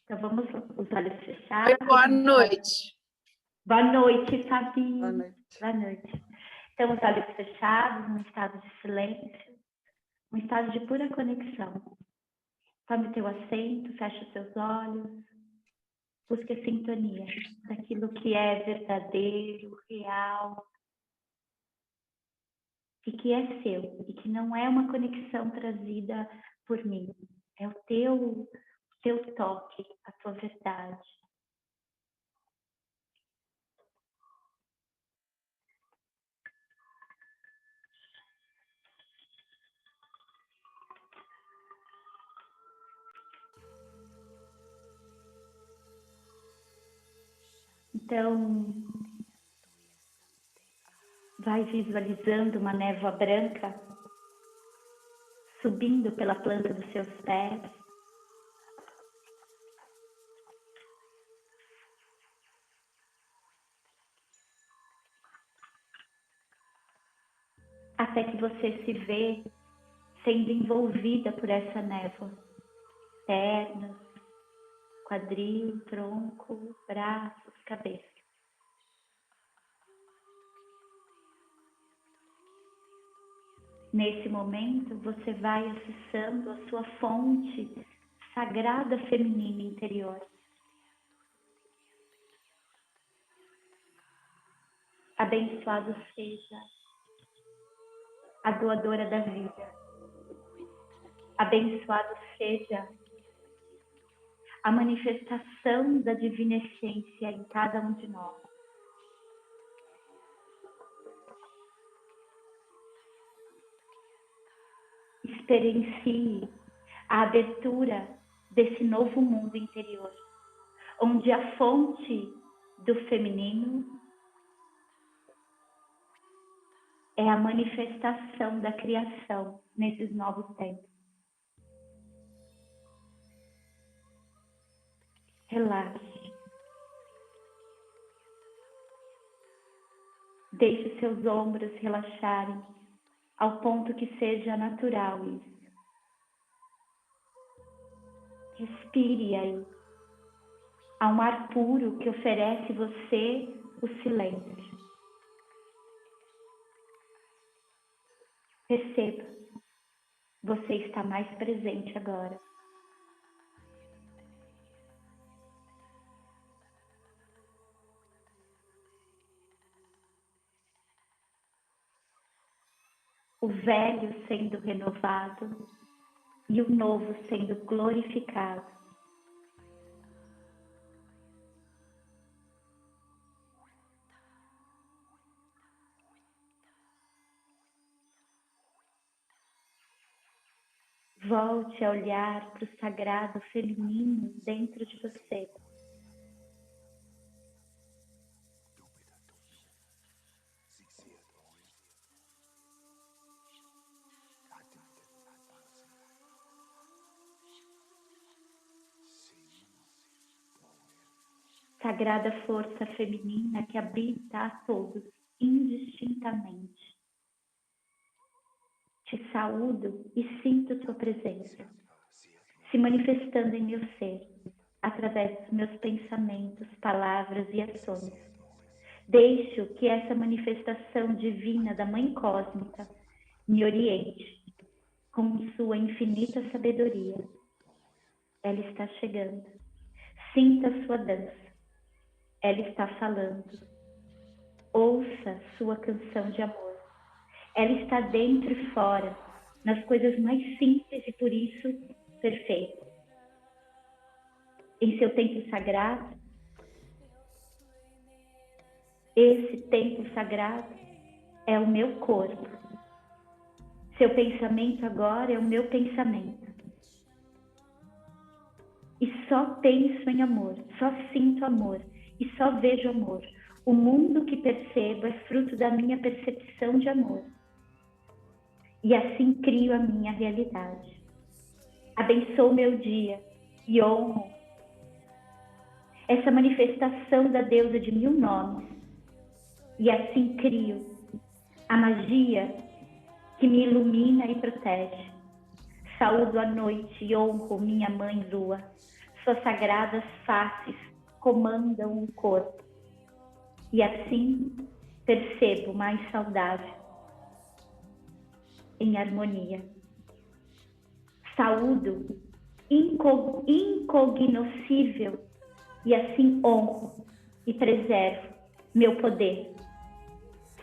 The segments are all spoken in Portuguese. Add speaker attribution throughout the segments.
Speaker 1: Então vamos lá, os olhos
Speaker 2: Oi,
Speaker 1: fechados.
Speaker 2: boa noite.
Speaker 1: Boa noite, Fabi.
Speaker 3: Boa noite.
Speaker 1: Boa noite. Então, os olhos fechados, num estado de silêncio, um estado de pura conexão. Tome teu assento, feche os seus olhos, busque a sintonia daquilo que é verdadeiro, real, e que é seu, e que não é uma conexão trazida por mim. É o teu toque, a tua verdade. Então, vai visualizando uma névoa branca subindo pela planta dos seus pés, até que você se vê sendo envolvida por essa névoa. Pernas, quadril, tronco, braços, cabeça. Nesse momento, você vai acessando a sua fonte sagrada feminina interior. Abençoado seja a doadora da vida. Abençoado seja a manifestação da divina essência em cada um de nós. Experiencie a abertura desse novo mundo interior, onde a fonte do feminino é a manifestação da criação nesses novos tempos. Relaxe. Deixe seus ombros relaxarem ao ponto que seja natural isso. Respire aí. Há um ar puro que oferece você o silêncio. Perceba, você está mais presente agora. O velho sendo renovado e o novo sendo glorificado. Volte a olhar para o sagrado feminino dentro de você. Sagrada força feminina que habita a todos, indistintamente. Te saúdo e sinto tua presença, se manifestando em meu ser, através dos meus pensamentos, palavras e ações. Deixo que essa manifestação divina da Mãe Cósmica me oriente com sua infinita sabedoria. Ela está chegando. Sinta a sua dança. Ela está falando. Ouça sua canção de amor. Ela está dentro e fora, nas coisas mais simples e por isso perfeitas. Em seu templo sagrado, esse templo sagrado é o meu corpo. Seu pensamento agora é o meu pensamento. E só penso em amor, só sinto amor e só vejo amor. O mundo que percebo é fruto da minha percepção de amor. E assim crio a minha realidade. Abençoo meu dia e honro essa manifestação da deusa de 1000 nomes. E assim crio a magia que me ilumina e protege. Saúdo a noite e honro minha mãe Lua. suas sagradas faces comandam o corpo. E assim percebo mais saudável, em harmonia. Saúdo incognoscível e assim honro e preservo meu poder.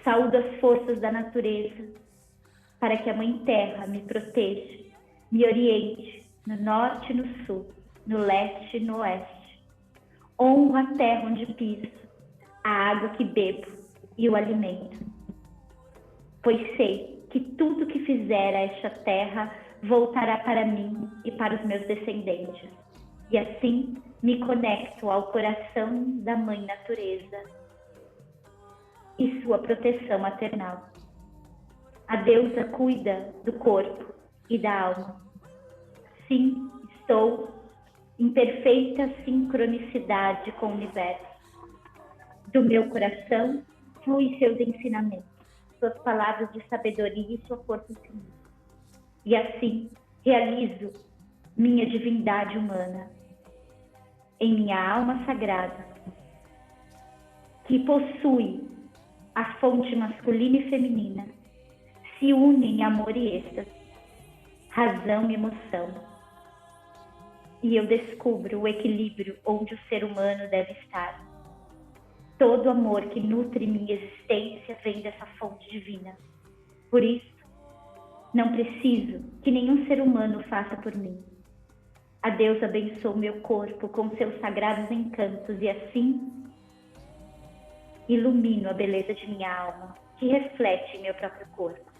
Speaker 1: Saúdo as forças da natureza para que a Mãe Terra me proteja, me oriente no norte e no sul, no leste e no oeste. Honro a terra onde piso, a água que bebo e o alimento. Pois sei que tudo que fizer a esta terra voltará para mim e para os meus descendentes. E assim me conecto ao coração da Mãe Natureza e sua proteção maternal. A deusa cuida do corpo e da alma. Sim, estou em perfeita sincronicidade com o universo. Do meu coração flui seus ensinamentos, suas palavras de sabedoria e sua força infinita. E assim realizo minha divindade humana em minha alma sagrada, que possui a fonte masculina e feminina, se unem em amor e êxtase, razão e emoção. E eu descubro o equilíbrio onde o ser humano deve estar. Todo amor que nutre minha existência vem dessa fonte divina. Por isso, não preciso que nenhum ser humano faça por mim. A Deus abençoa meu corpo com seus sagrados encantos e assim ilumino a beleza de minha alma, que reflete em meu próprio corpo.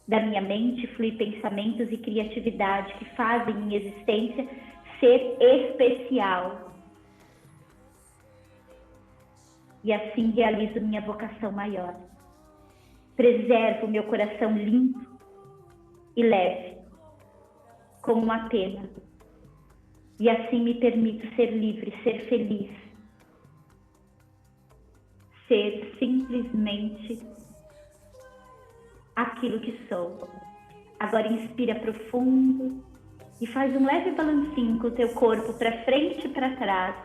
Speaker 1: Da minha mente flui pensamentos e criatividade que fazem minha existência ser especial. E assim realizo minha vocação maior. Preservo meu coração limpo e leve, como uma pena. E assim me permito ser livre, ser feliz. Ser simplesmente aquilo que sou. Agora inspira profundo e faz um leve balancinho com o teu corpo para frente e para trás.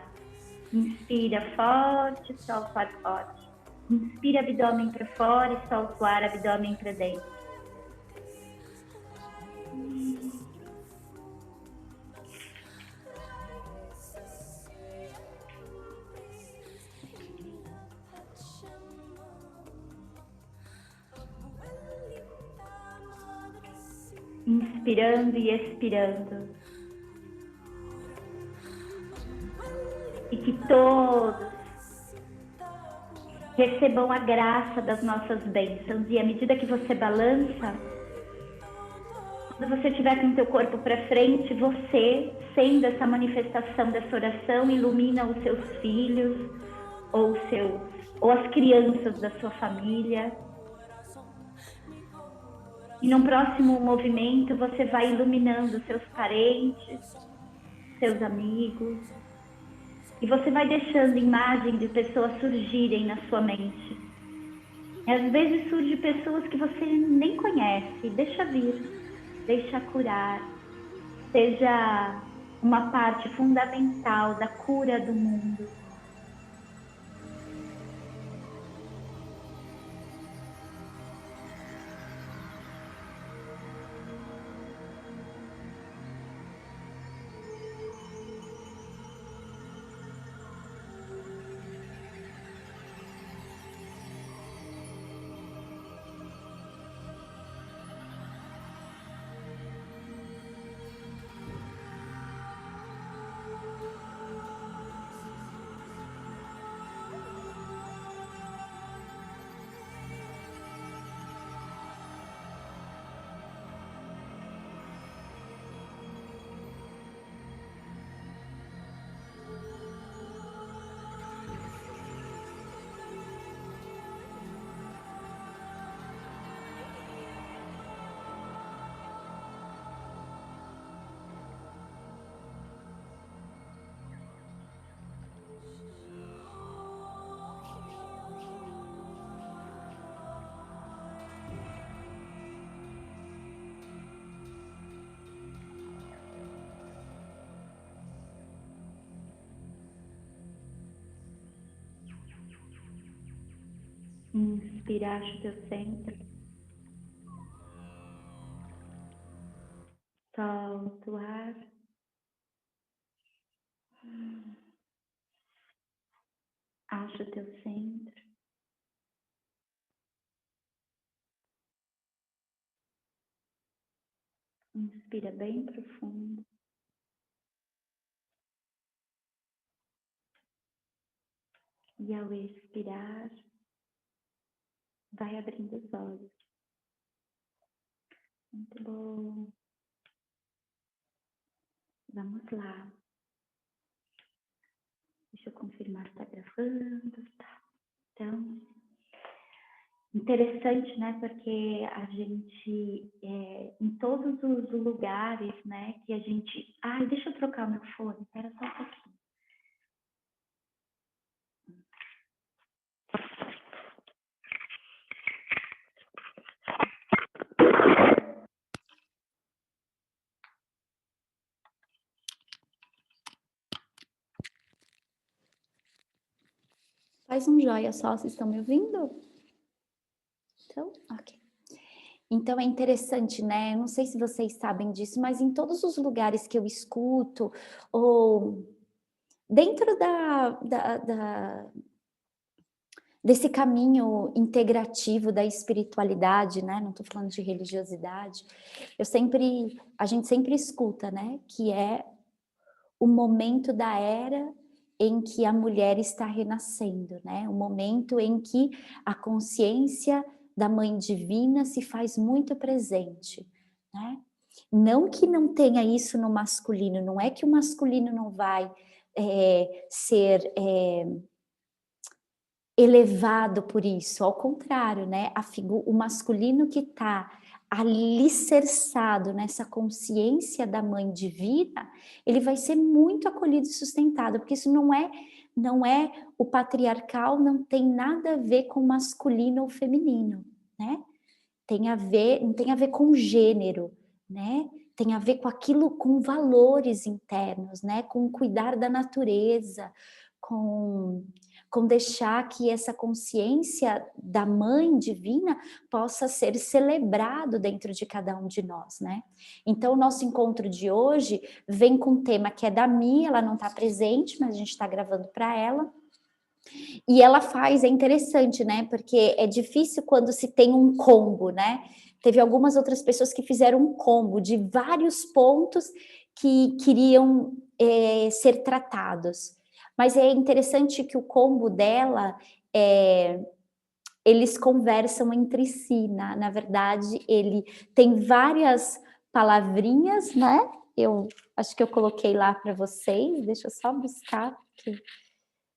Speaker 1: Inspira forte, solta o ar forte. Inspira abdômen para fora e solta o ar, abdômen para dentro. Inspirando e expirando. E que todos recebam a graça das nossas bênçãos. E à medida que você balança, quando você estiver com o teu corpo para frente, você, sendo essa manifestação dessa oração, ilumina os seus filhos ou as crianças da sua família. E num próximo movimento, você vai iluminando seus parentes, seus amigos. E você vai deixando imagens de pessoas surgirem na sua mente. E às vezes surgem pessoas que você nem conhece. Deixa vir, deixa curar. Seja uma parte fundamental da cura do mundo. Inspira, acha o teu centro. Solta o ar. Acha o teu centro. Inspira bem profundo. E ao expirar, vai abrindo os olhos. Muito bom. Vamos lá. Deixa eu confirmar se está gravando. Tá. Então, interessante, né? Porque a gente, em todos os lugares, né? Que a gente... Ai, deixa eu trocar o meu fone. Espera só um pouquinho. Faz um joia só, vocês estão me ouvindo? Então, ok. Então é interessante, né? Não sei se vocês sabem disso, mas em todos os lugares que eu escuto, ou dentro desse caminho integrativo da espiritualidade, né? Não estou falando de religiosidade, a gente sempre escuta, né? Que é o momento da era em que a mulher está renascendo, né? O momento em que a consciência da Mãe Divina se faz muito presente, né? Não que não tenha isso no masculino, não é que o masculino não vai ser elevado por isso, ao contrário, né? O masculino que está alicerçado nessa consciência da Mãe Divina, ele vai ser muito acolhido e sustentado, porque isso não é o patriarcal, não tem nada a ver com masculino ou feminino, né? Não tem a ver com gênero, né? Tem a ver com aquilo, com valores internos, né? Com cuidar da natureza, com deixar que essa consciência da Mãe Divina possa ser celebrado dentro de cada um de nós, né? Então, o nosso encontro de hoje vem com um tema que é da Mia, ela não está presente, mas a gente está gravando para ela. E ela é interessante, né? Porque é difícil quando se tem um combo, né? Teve algumas outras pessoas que fizeram um combo de vários pontos que queriam ser tratados. Mas é interessante que o combo dela, eles conversam entre si, na verdade, ele tem várias palavrinhas, né? Eu acho que eu coloquei lá para vocês, deixa eu só buscar aqui,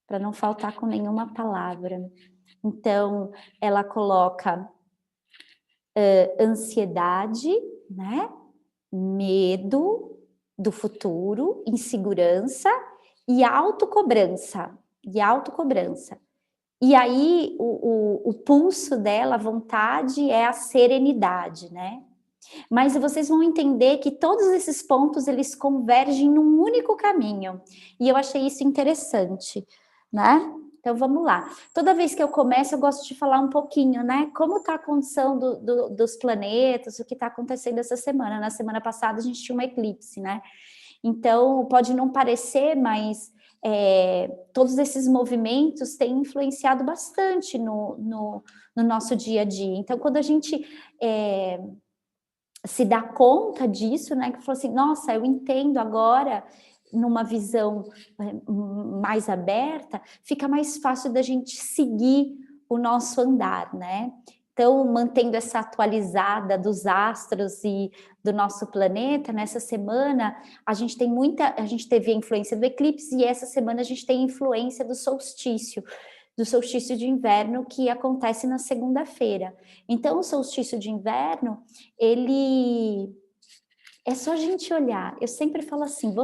Speaker 1: para não faltar com nenhuma palavra. Então, ela coloca ansiedade, né? Medo do futuro, insegurança e autocobrança. E aí, o pulso dela, a vontade, é a serenidade, né? Mas vocês vão entender que todos esses pontos, eles convergem num único caminho. E eu achei isso interessante, né? Então, vamos lá. Toda vez que eu começo, eu gosto de falar um pouquinho, né? Como está a condição dos planetas, o que está acontecendo essa semana. Na semana passada, a gente tinha um eclipse, né? Então, pode não parecer, mas todos esses movimentos têm influenciado bastante no nosso dia a dia. Então, quando a gente se dá conta disso, né, que falou assim, nossa, eu entendo agora, numa visão mais aberta, fica mais fácil da gente seguir o nosso andar, né? Então, mantendo essa atualizada dos astros e do nosso planeta, nessa semana, a gente teve a influência do eclipse e essa semana a gente tem a influência do solstício de inverno, que acontece na segunda-feira. Então, o solstício de inverno, ele é só a gente olhar. Eu sempre falo assim,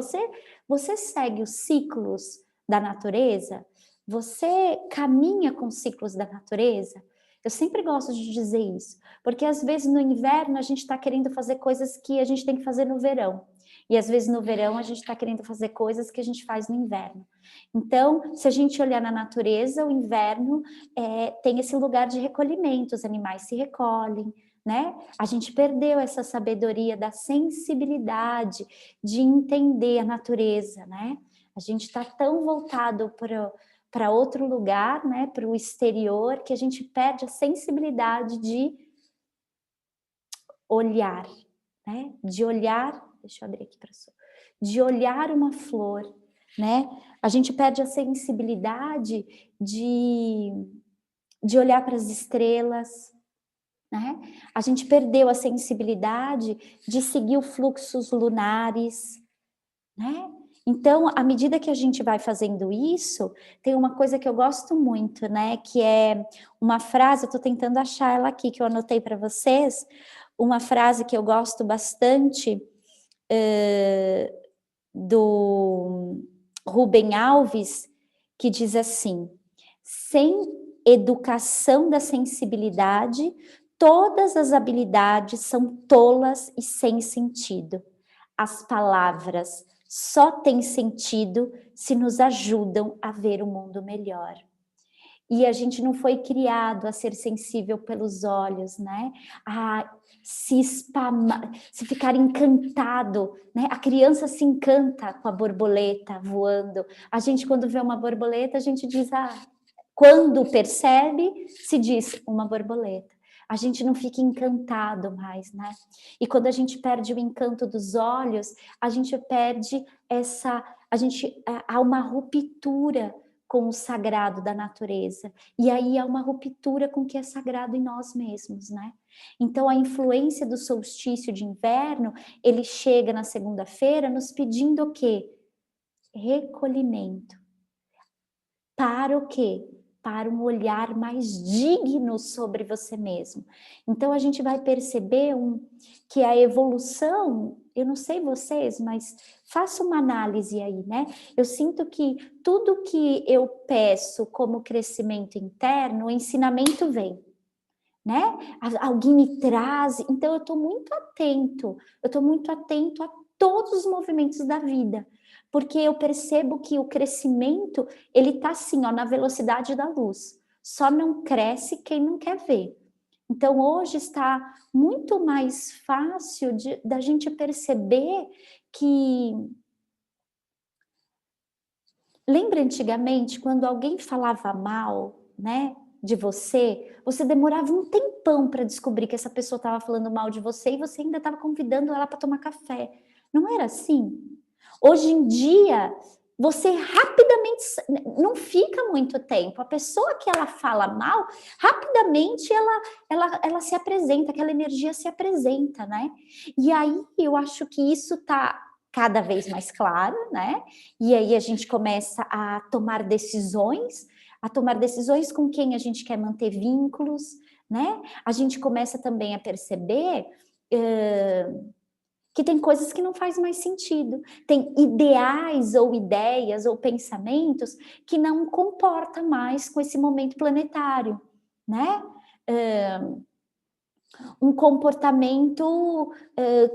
Speaker 1: você segue os ciclos da natureza? Você caminha com os ciclos da natureza? Eu sempre gosto de dizer isso, porque às vezes no inverno a gente está querendo fazer coisas que a gente tem que fazer no verão.
Speaker 2: E às vezes no verão a gente está querendo fazer coisas que a gente faz no inverno. Então, se a gente olhar na natureza, o inverno tem esse lugar de recolhimento, os animais se recolhem, né? A gente perdeu essa sabedoria da sensibilidade, de entender a natureza, né? A gente está tão voltado para outro lugar, né? Para o exterior, que a gente perde a sensibilidade de olhar, né? De olhar, deixa eu abrir aqui para você, de olhar uma flor, né? A gente perde a sensibilidade de olhar para as estrelas, né? A gente perdeu a sensibilidade de seguir os fluxos lunares, né? Então, à medida que a gente vai fazendo isso, tem uma coisa que eu gosto muito, né? Que é uma frase, eu estou tentando achar ela aqui, que eu anotei para vocês, uma frase que eu gosto bastante, do Rubem Alves, que diz assim: sem educação da sensibilidade, todas as habilidades são tolas e sem sentido. As palavras só têm sentido se nos ajudam a ver o mundo melhor. E a gente não foi criado a ser sensível pelos olhos, né? A se espamar, se ficar encantado, né? A criança se encanta com a borboleta voando. A gente, quando vê uma borboleta, a gente diz, quando percebe, se diz uma borboleta. A gente não fica encantado mais, né? E quando a gente perde o encanto dos olhos, a gente perde há uma ruptura com o sagrado da natureza. E aí há uma ruptura com o que é sagrado em nós mesmos, né? Então a influência do solstício de inverno, ele chega na segunda-feira nos pedindo o quê? Recolhimento. Para o quê? Para um olhar mais digno sobre você mesmo. Então a gente vai perceber que a evolução, eu não sei vocês, mas faça uma análise aí, né? Eu sinto que tudo que eu peço como crescimento interno, o ensinamento vem, né? Alguém me traz, então eu estou muito atento a todos os movimentos da vida, porque eu percebo que o crescimento, ele está assim, ó, na velocidade da luz, só não cresce quem não quer ver. Então hoje está muito mais fácil da gente perceber que... Lembra antigamente, quando alguém falava mal, né, de você, você demorava um tempão para descobrir que essa pessoa estava falando mal de você e você ainda estava convidando ela para tomar café. Não era assim? Hoje em dia, você rapidamente, não fica muito tempo. A pessoa que ela fala mal, rapidamente ela se apresenta, aquela energia se apresenta, né? E aí eu acho que isso está cada vez mais claro, né? E aí a gente começa a tomar decisões com quem a gente quer manter vínculos, né? A gente começa também a perceber que tem coisas que não faz mais sentido, tem ideais ou ideias ou pensamentos que não comporta mais com esse momento planetário, né? Um comportamento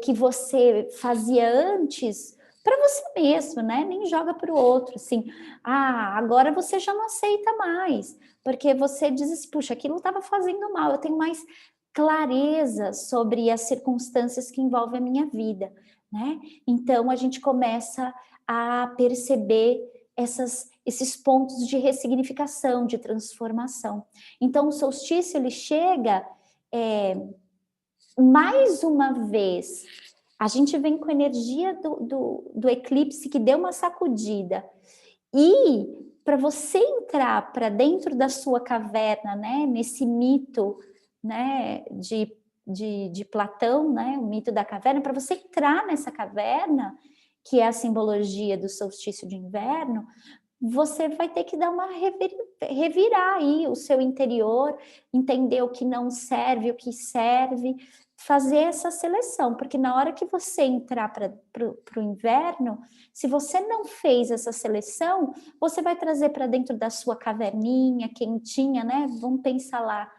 Speaker 2: que você fazia antes para você mesmo, né? Nem joga para o outro, assim. Agora você já não aceita mais, porque você diz assim, puxa, aquilo estava fazendo mal, eu tenho mais clareza sobre as circunstâncias que envolvem a minha vida, né? Então a gente começa a perceber esses pontos de ressignificação, de transformação. Então o solstício ele chega mais uma vez, a gente vem com a energia do eclipse que deu uma sacudida. E para você entrar para dentro da sua caverna, né, nesse mito, né, de Platão, né, o mito da caverna, para você entrar nessa caverna, que é a simbologia do solstício de inverno, você vai ter que dar uma revirar aí o seu interior, entender o que não serve, o que serve, fazer essa seleção, porque na hora que você entrar para o inverno, se você não fez essa seleção, você vai trazer para dentro da sua caverninha quentinha, né? Vamos pensar lá,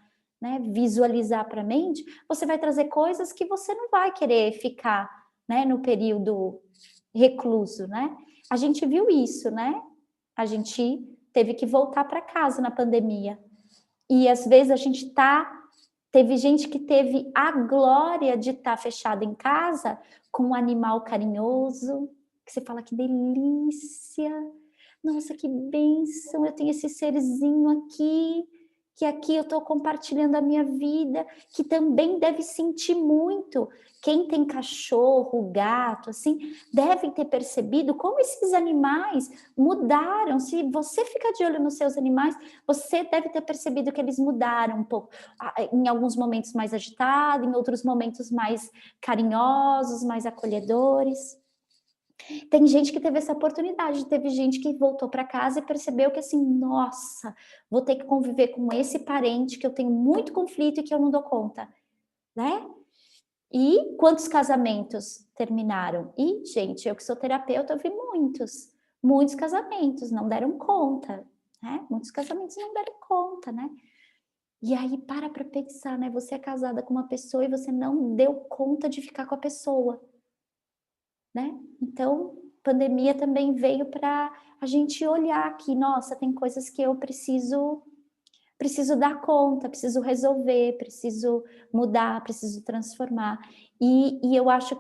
Speaker 2: né? Visualizar para a mente, você vai trazer coisas que você não vai querer ficar né, no período recluso, né? A gente viu isso, né? A gente teve que voltar para casa na pandemia. E às vezes teve gente que teve a glória de estar fechada em casa com um animal carinhoso, que você fala que delícia, nossa, que bênção, eu tenho esse serzinho aqui, que aqui eu estou compartilhando a minha vida, que também deve sentir muito. Quem tem cachorro, gato, assim, devem ter percebido como esses animais mudaram. Se você fica de olho nos seus animais, você deve ter percebido que eles mudaram um pouco. Em alguns momentos mais agitados, em outros momentos mais carinhosos, mais acolhedores. Tem gente que teve essa oportunidade, teve gente que voltou para casa e percebeu que assim, nossa, vou ter que conviver com esse parente que eu tenho muito conflito e que eu não dou conta, né? E quantos casamentos terminaram? E, gente, eu que sou terapeuta, eu vi muitos casamentos não deram conta, né? Muitos casamentos não deram conta, né? E aí, para pensar, né? Você é casada com uma pessoa e você não deu conta de ficar com a pessoa, né? Então, pandemia também veio para a gente olhar que, nossa, tem coisas que eu preciso dar conta, preciso resolver, preciso mudar, preciso transformar. E eu acho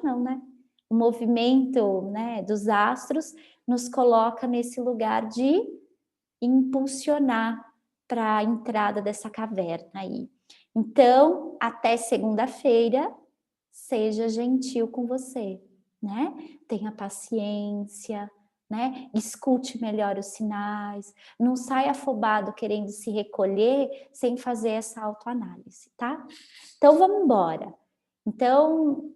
Speaker 2: não, né? O movimento, né, dos astros nos coloca nesse lugar de impulsionar para a entrada dessa caverna aí. Então, até segunda-feira, seja gentil com você, né? Tenha paciência, né? Escute melhor os sinais, não saia afobado querendo se recolher sem fazer essa autoanálise, tá? Então vamos embora. Então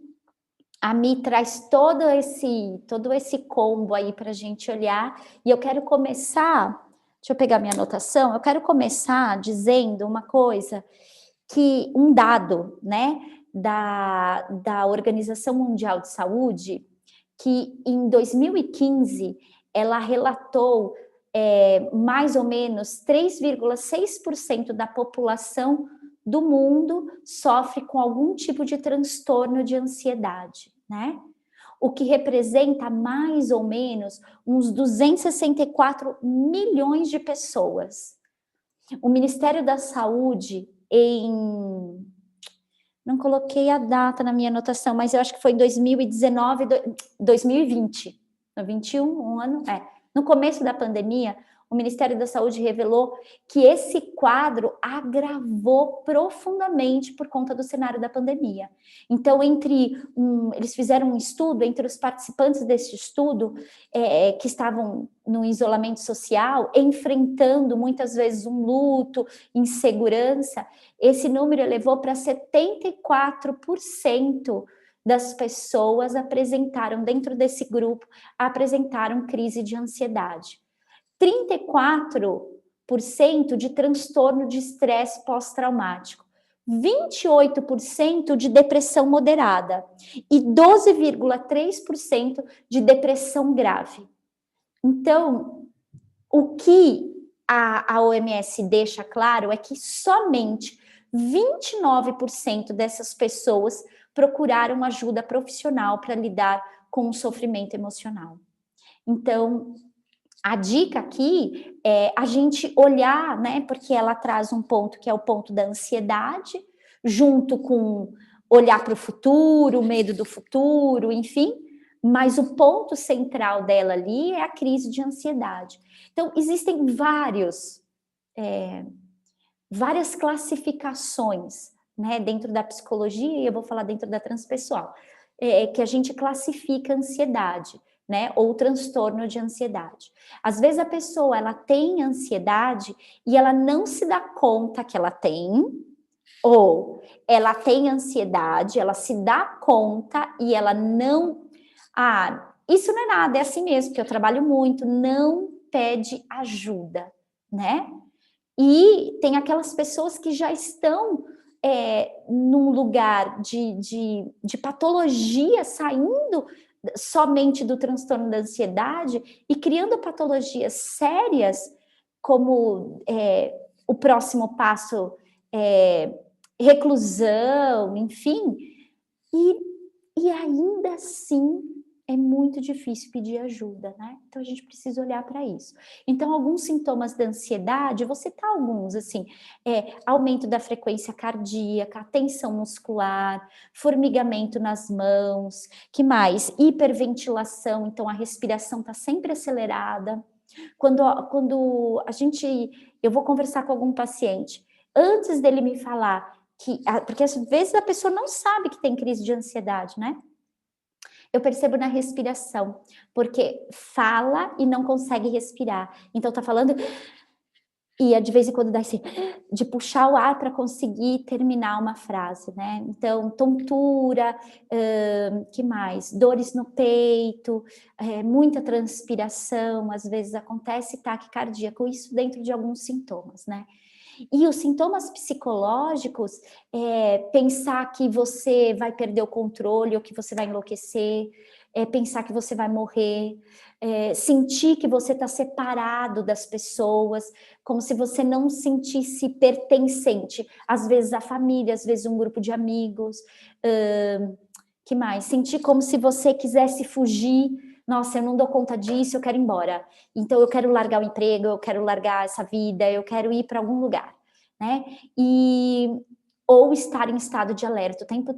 Speaker 2: a Mi traz todo esse combo aí para a gente olhar e eu quero começar, deixa eu pegar minha anotação, eu quero começar dizendo uma coisa que um dado, né, da Organização Mundial de Saúde, que em 2015 ela relatou mais ou menos 3,6% da população do mundo sofre com algum tipo de transtorno de ansiedade, né? O que representa mais ou menos uns 264 milhões de pessoas. O Ministério da Saúde, não coloquei a data na minha anotação, mas eu acho que foi em 2019, 2020, no 21, um ano, no começo da pandemia, o Ministério da Saúde revelou que esse quadro agravou profundamente por conta do cenário da pandemia. Então, eles fizeram um estudo entre os participantes desse estudo, que estavam no isolamento social, enfrentando muitas vezes um luto, insegurança, esse número elevou para 74% das pessoas dentro desse grupo, apresentaram crise de ansiedade. 34% de transtorno de estresse pós-traumático, 28% de depressão moderada e 12,3% de depressão grave. Então, o que a OMS deixa claro é que somente 29% dessas pessoas procuraram ajuda profissional para lidar com o sofrimento emocional. Então, a dica aqui é a gente olhar, né, porque ela traz um ponto que é o ponto da ansiedade, junto com olhar para o futuro, o medo do futuro, enfim, mas o ponto central dela ali é a crise de ansiedade. Então, existem várias classificações, né, dentro da psicologia, e eu vou falar dentro da transpessoal, que a gente classifica a ansiedade, né, ou transtorno de ansiedade. Às vezes a pessoa, ela tem ansiedade e ela não se dá conta que ela tem, ou ela tem ansiedade, ela se dá conta e ela não... isso não é nada, é assim mesmo, porque eu trabalho muito, não pede ajuda, né? E tem aquelas pessoas que já estão num lugar de patologia, saindo somente do transtorno da ansiedade e criando patologias sérias, como o próximo passo, reclusão, enfim. E E ainda assim é muito difícil pedir ajuda, né? Então a gente precisa olhar para isso. Então, alguns sintomas da ansiedade, vou citar alguns, assim, aumento da frequência cardíaca, tensão muscular, formigamento nas mãos, que mais? Hiperventilação, então a respiração está sempre acelerada. Quando eu vou conversar com algum paciente, antes dele me falar porque às vezes a pessoa não sabe que tem crise de ansiedade, né? Eu percebo na respiração, porque fala e não consegue respirar. Então tá falando e de vez em quando dá esse de puxar o ar para conseguir terminar uma frase, né? Então, tontura, que mais? Dores no peito, muita transpiração, às vezes acontece taquicardia, com isso dentro de alguns sintomas, né? E os sintomas psicológicos, pensar que você vai perder o controle ou que você vai enlouquecer, pensar que você vai morrer, sentir que você está separado das pessoas, como se você não sentisse pertencente, às vezes a família, às vezes um grupo de amigos, que mais? Sentir como se você quisesse fugir. Nossa, eu não dou conta disso, eu quero ir embora. Então, eu quero largar o emprego, eu quero largar essa vida, eu quero ir para algum lugar, né? Ou estar em estado de alerta o tempo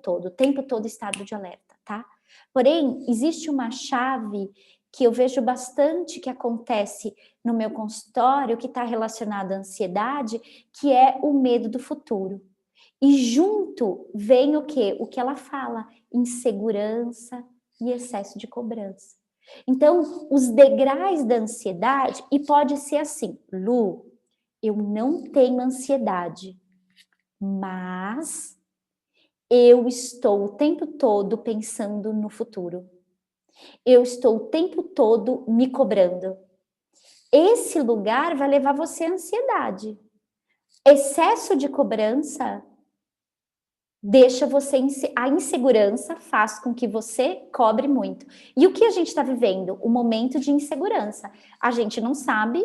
Speaker 2: todo estado de alerta, tá? Porém, existe uma chave que eu vejo bastante que acontece no meu consultório, que está relacionada à ansiedade, que é o medo do futuro. E junto vem o quê? O que ela fala, insegurança e excesso de cobrança. Então, os degraus da ansiedade, e pode ser assim, Lu, eu não tenho ansiedade, mas eu estou o tempo todo pensando no futuro. Eu estou o tempo todo me cobrando. Esse lugar vai levar você à ansiedade. Excesso de cobrança deixa você, a insegurança faz com que você cobre muito. E o que a gente está vivendo? Um momento de insegurança. A gente não sabe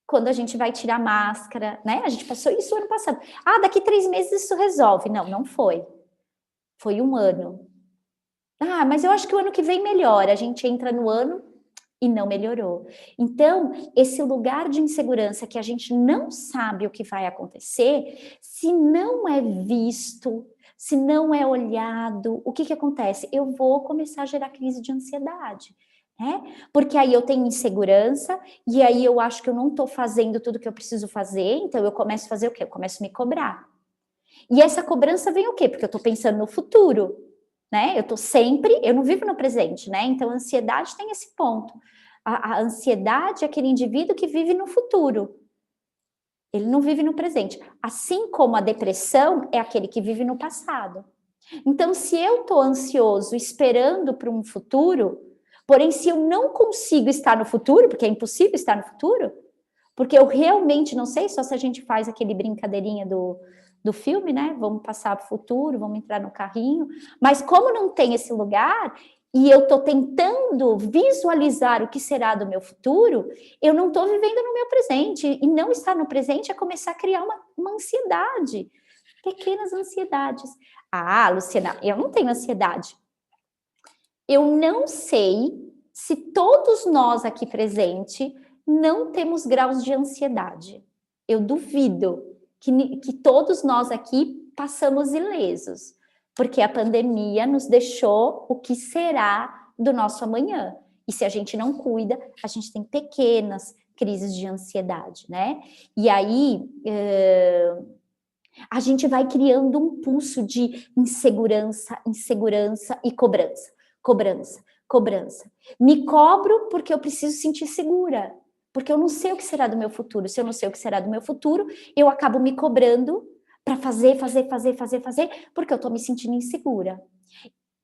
Speaker 2: quando a gente vai tirar a máscara, né? A gente passou isso ano passado. Ah, daqui 3 meses isso resolve. Não, não foi. Foi 1 ano. Ah, mas eu acho que o ano que vem melhora. A gente entra no ano e não melhorou. Então, esse lugar de insegurança que a gente não sabe o que vai acontecer, se não é visto, se não é olhado, o que acontece? Eu vou começar a gerar crise de ansiedade, né? Porque aí eu tenho insegurança e aí eu acho que eu não estou fazendo tudo que eu preciso fazer, então eu começo a fazer o quê? Eu começo a me cobrar. E essa cobrança vem o quê? Porque eu estou pensando no futuro, né? Eu não vivo no presente, né? Então a ansiedade tem esse ponto. A ansiedade é aquele indivíduo que vive no futuro. Ele não vive no presente. Assim como a depressão é aquele que vive no passado. Então, se eu estou ansioso esperando para um futuro, porém, se eu não consigo estar no futuro, porque é impossível estar no futuro, porque eu realmente não sei, só se a gente faz aquele brincadeirinha do filme, né? Vamos passar para o futuro, vamos entrar no carrinho. Mas como não tem esse lugar, e eu estou tentando visualizar o que será do meu futuro, eu não estou vivendo no meu presente. E não estar no presente é começar a criar uma ansiedade. Pequenas ansiedades. Ah, Luciana, eu não tenho ansiedade. Eu não sei se todos nós aqui presentes não temos graus de ansiedade. Eu duvido que todos nós aqui passamos ilesos, porque a pandemia nos deixou o que será do nosso amanhã. E se a gente não cuida, a gente tem pequenas crises de ansiedade, né? E aí a gente vai criando um pulso de insegurança, insegurança e cobrança, cobrança, cobrança. Me cobro porque eu preciso sentir segura, porque eu não sei o que será do meu futuro. Se eu não sei o que será do meu futuro, eu acabo me cobrando para fazer, porque eu estou me sentindo insegura.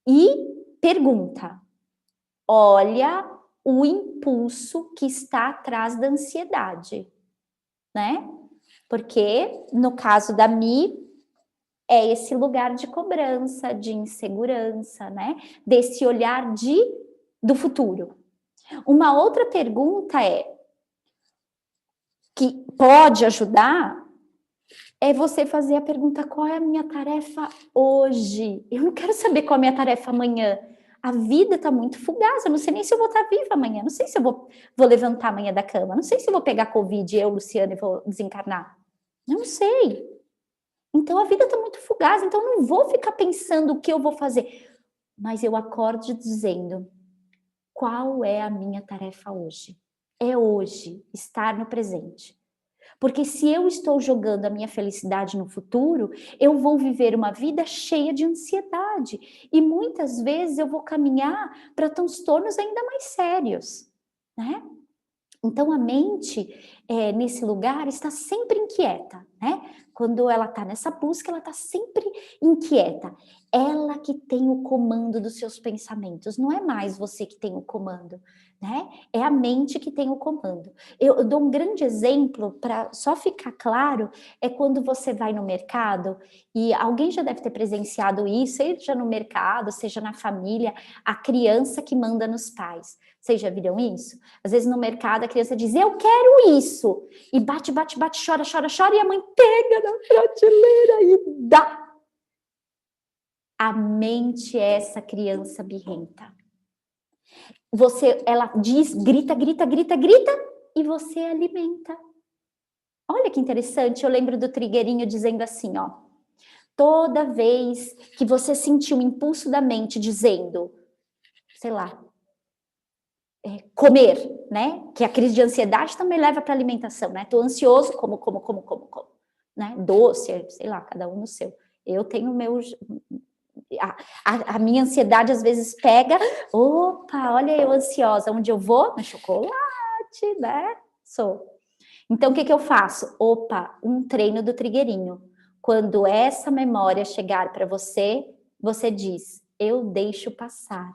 Speaker 2: E pergunta, olha o impulso que está atrás da ansiedade, né? Porque, no caso da Mi, é esse lugar de cobrança, de insegurança, né? Desse olhar do futuro. Uma outra pergunta que pode ajudar é você fazer a pergunta: qual é a minha tarefa hoje? Eu não quero saber qual é a minha tarefa amanhã. A vida está muito fugaz, eu não sei nem se eu vou estar viva amanhã, não sei se eu vou levantar amanhã da cama, não sei se eu vou pegar Covid, eu, Luciana, e vou desencarnar. Não sei. Então a vida está muito fugaz, então eu não vou ficar pensando o que eu vou fazer. Mas eu acordo dizendo: qual é a minha tarefa hoje? É hoje, estar no presente. Porque se eu estou jogando a minha felicidade no futuro, eu vou viver uma vida cheia de ansiedade. E muitas vezes eu vou caminhar para transtornos ainda mais sérios, né? Então a mente, nesse lugar, está sempre inquieta, né? Quando ela está nessa busca, ela está sempre inquieta. Ela que tem o comando dos seus pensamentos, não é mais você que tem o comando, né? É a mente que tem o comando. Eu dou um grande exemplo para só ficar claro, é quando você vai no mercado, e alguém já deve ter presenciado isso, seja no mercado, seja na família, a criança que manda nos pais. Vocês já viram isso? Às vezes no mercado a criança diz: eu quero isso, e bate, bate, bate, chora, chora, chora, e a mãe pega na prateleira e dá. A mente é essa criança birrenta. Ela diz, grita, grita, grita, grita, e você alimenta. Olha que interessante, eu lembro do Trigueirinho dizendo assim, ó: toda vez que você sentir um impulso da mente dizendo, sei lá, comer, né? Que a crise de ansiedade também leva para alimentação, né? Tô ansioso, como, né? Doce, sei lá, cada um no seu. Eu tenho meus... A minha ansiedade às vezes pega, opa, olha eu ansiosa, onde eu vou? No chocolate, né? Sou. Então, o que eu faço? Opa, um treino do Trigueirinho. Quando essa memória chegar para você, você diz: eu deixo passar.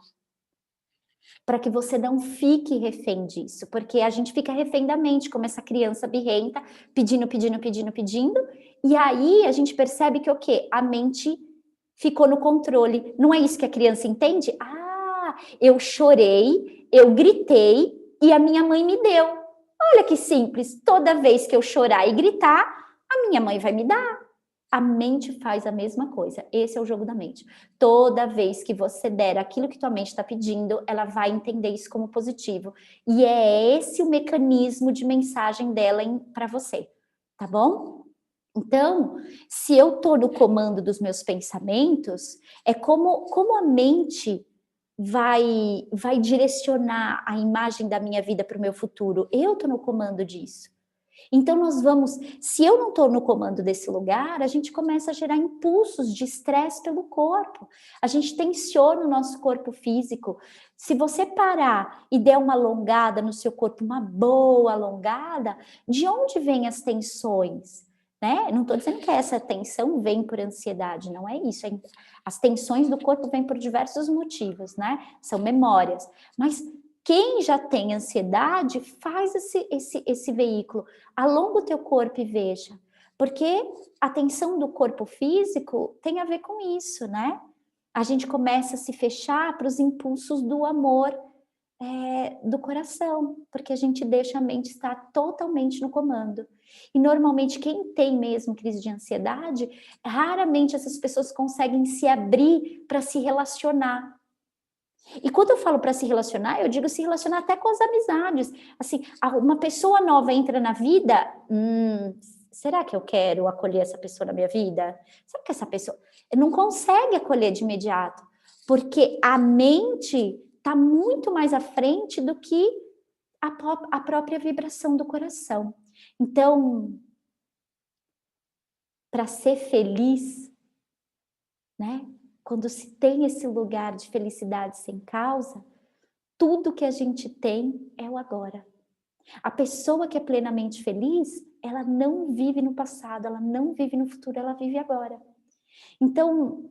Speaker 2: Para que você não fique refém disso, porque a gente fica refém da mente, como essa criança birrenta, pedindo, pedindo, pedindo, pedindo, e aí a gente percebe que o quê? A mente ficou no controle. Não é isso que a criança entende? Ah, eu chorei, eu gritei e a minha mãe me deu. Olha que simples, toda vez que eu chorar e gritar, a minha mãe vai me dar. A mente faz a mesma coisa. Esse é o jogo da mente. Toda vez que você der aquilo que tua mente está pedindo, ela vai entender isso como positivo. E é esse o mecanismo de mensagem dela para você, tá bom? Então, se eu estou no comando dos meus pensamentos, é como a mente vai direcionar a imagem da minha vida para o meu futuro. Eu estou no comando disso. Então nós vamos, se eu não estou no comando desse lugar, a gente começa a gerar impulsos de estresse pelo corpo. A gente tensiona o nosso corpo físico. Se você parar e der uma alongada no seu corpo, uma boa alongada, de onde vêm as tensões? Né? Não estou dizendo que essa tensão vem por ansiedade, não é isso. As tensões do corpo vêm por diversos motivos, né? São memórias. Mas quem já tem ansiedade, faz esse veículo. Alonga o teu corpo e veja. Porque a tensão do corpo físico tem a ver com isso, né? A gente começa a se fechar para os impulsos do amor do coração, porque a gente deixa a mente estar totalmente no comando. E normalmente quem tem mesmo crise de ansiedade, raramente essas pessoas conseguem se abrir para se relacionar. E quando eu falo para se relacionar, eu digo se relacionar até com as amizades. Assim, uma pessoa nova entra na vida, será que eu quero acolher essa pessoa na minha vida? Será que essa pessoa não consegue acolher de imediato? Porque a mente está muito mais à frente do que a própria vibração do coração. Então, para ser feliz, né? Quando se tem esse lugar de felicidade sem causa, tudo que a gente tem é o agora. A pessoa que é plenamente feliz, ela não vive no passado, ela não vive no futuro, ela vive agora. Então,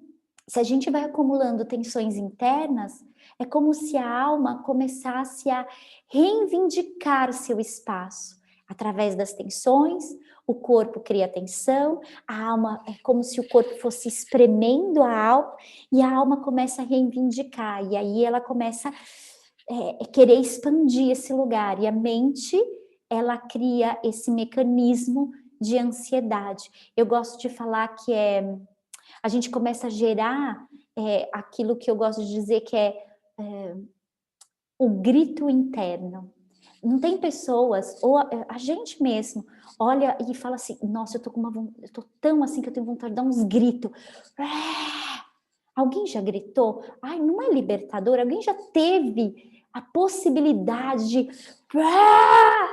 Speaker 2: se a gente vai acumulando tensões internas, é como se a alma começasse a reivindicar seu espaço. Através das tensões, o corpo cria tensão, a alma é como se o corpo fosse espremendo a alma, e a alma começa a reivindicar, e aí ela começa querer expandir esse lugar, e a mente, ela cria esse mecanismo de ansiedade. Eu gosto de falar que a gente começa a gerar aquilo que eu gosto de dizer que é o grito interno. Não tem pessoas, ou a gente mesmo, olha e fala assim, nossa, eu tô tão assim que eu tenho vontade de dar uns gritos. Alguém já gritou? Ai, não é libertador? Alguém já teve a possibilidade de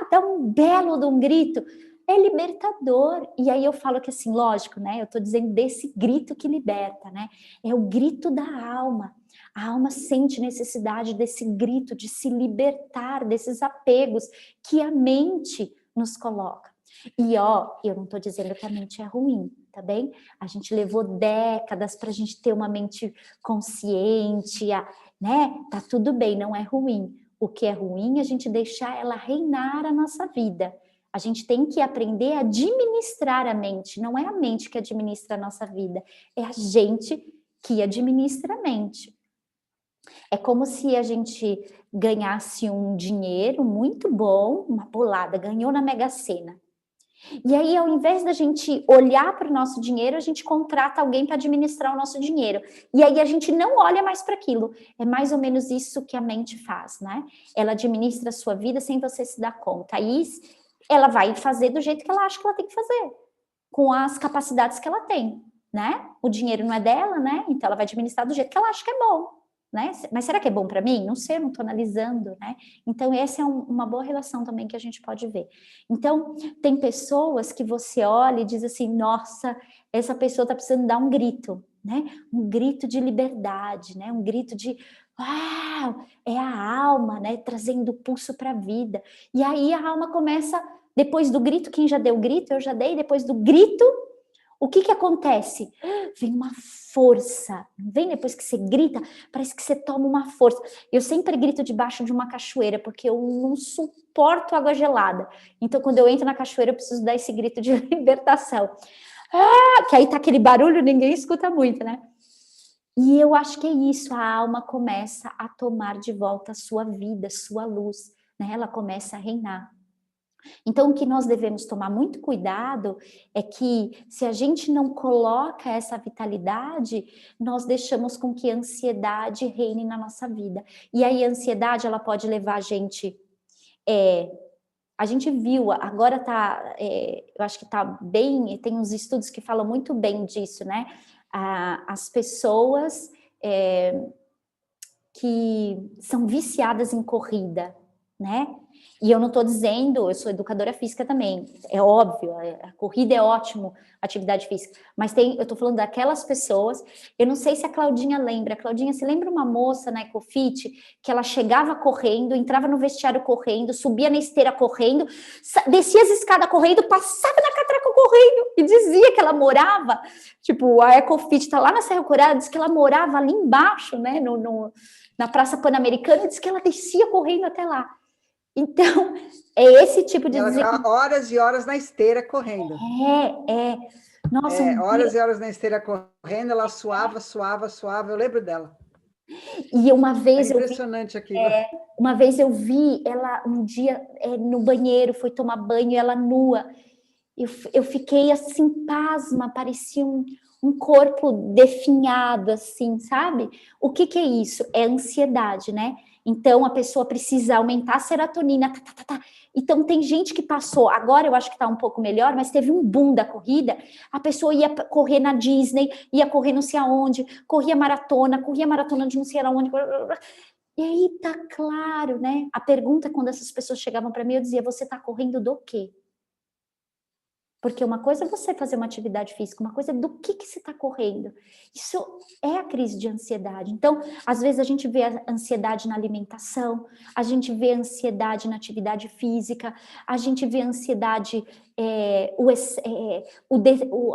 Speaker 2: dar um belo de um grito? É libertador. E aí eu falo que assim, lógico, né? Eu tô dizendo desse grito que liberta, né? É o grito da alma. A alma sente necessidade desse grito, de se libertar desses apegos que a mente nos coloca. E eu não estou dizendo que a mente é ruim, tá bem? A gente levou décadas para a gente ter uma mente consciente, né? Tá tudo bem, não é ruim. O que é ruim é a gente deixar ela reinar a nossa vida. A gente tem que aprender a administrar a mente. Não é a mente que administra a nossa vida, é a gente que administra a mente. É como se a gente ganhasse um dinheiro muito bom, uma bolada, ganhou na Mega Sena. E aí, ao invés da gente olhar para o nosso dinheiro, a gente contrata alguém para administrar o nosso dinheiro. E aí a gente não olha mais para aquilo. É mais ou menos isso que a mente faz, né? Ela administra a sua vida sem você se dar conta. Aí ela vai fazer do jeito que ela acha que ela tem que fazer, com as capacidades que ela tem, né? O dinheiro não é dela, né? Então ela vai administrar do jeito que ela acha que é bom. Né? Mas será que é bom para mim? Não sei, eu não estou analisando, né? Então, essa é uma boa relação também que a gente pode ver. Então, tem pessoas que você olha e diz assim, nossa, essa pessoa está precisando dar um grito, né? Um grito de liberdade, né? Um grito de, uau, é a alma, né? Trazendo o pulso para a vida. E aí a alma começa, depois do grito, quem já deu o grito? Eu já dei, depois do grito, o que acontece? Vem uma força, vem depois que você grita, parece que você toma uma força. Eu sempre grito debaixo de uma cachoeira, porque eu não suporto água gelada. Então, quando eu entro na cachoeira, eu preciso dar esse grito de libertação. Que aí tá aquele barulho, ninguém escuta muito, né? E eu acho que é isso, a alma começa a tomar de volta a sua vida, sua luz, né? Ela começa a reinar. Então, o que nós devemos tomar muito cuidado é que, se a gente não coloca essa vitalidade, nós deixamos com que a ansiedade reine na nossa vida. E aí, a ansiedade, ela pode levar a gente... a gente viu, agora tá... eu acho que tá bem... Tem uns estudos que falam muito bem disso, né? As pessoas que são viciadas em corrida, né? E eu não estou dizendo, eu sou educadora física também, é óbvio, a corrida é ótimo, atividade física, mas eu estou falando daquelas pessoas, eu não sei se a Claudinha lembra, Claudinha, você lembra uma moça na Ecofit, que ela chegava correndo, entrava no vestiário correndo, subia na esteira correndo, descia as escadas correndo, passava na catraca correndo, e dizia que ela morava, tipo, a Ecofit está lá na Serra Curada, diz que ela morava ali embaixo, né, na Praça Pan-Americana, e diz que ela descia correndo até lá. Então, é esse tipo de...
Speaker 3: Ela ficava horas e horas na esteira correndo.
Speaker 2: Nossa,
Speaker 3: horas e horas na esteira correndo, ela suava, eu lembro dela.
Speaker 2: E uma vez
Speaker 3: impressionante aquilo.
Speaker 2: Uma vez eu vi ela um dia no banheiro, foi tomar banho, ela nua. Eu fiquei assim, pasma, parecia um corpo definhado, assim, sabe? O que é isso? É ansiedade, né? Então, a pessoa precisa aumentar a serotonina. Então, tem gente que passou, agora eu acho que está um pouco melhor, mas teve um boom da corrida, a pessoa ia correr na Disney, ia correr não sei aonde, corria maratona de não sei aonde. E aí tá claro, né? A pergunta, quando essas pessoas chegavam para mim, eu dizia, você está correndo do quê? Porque uma coisa é você fazer uma atividade física, uma coisa é do que você está correndo. Isso é a crise de ansiedade. Então, às vezes a gente vê a ansiedade na alimentação, a gente vê a ansiedade na atividade física, a gente vê a ansiedade,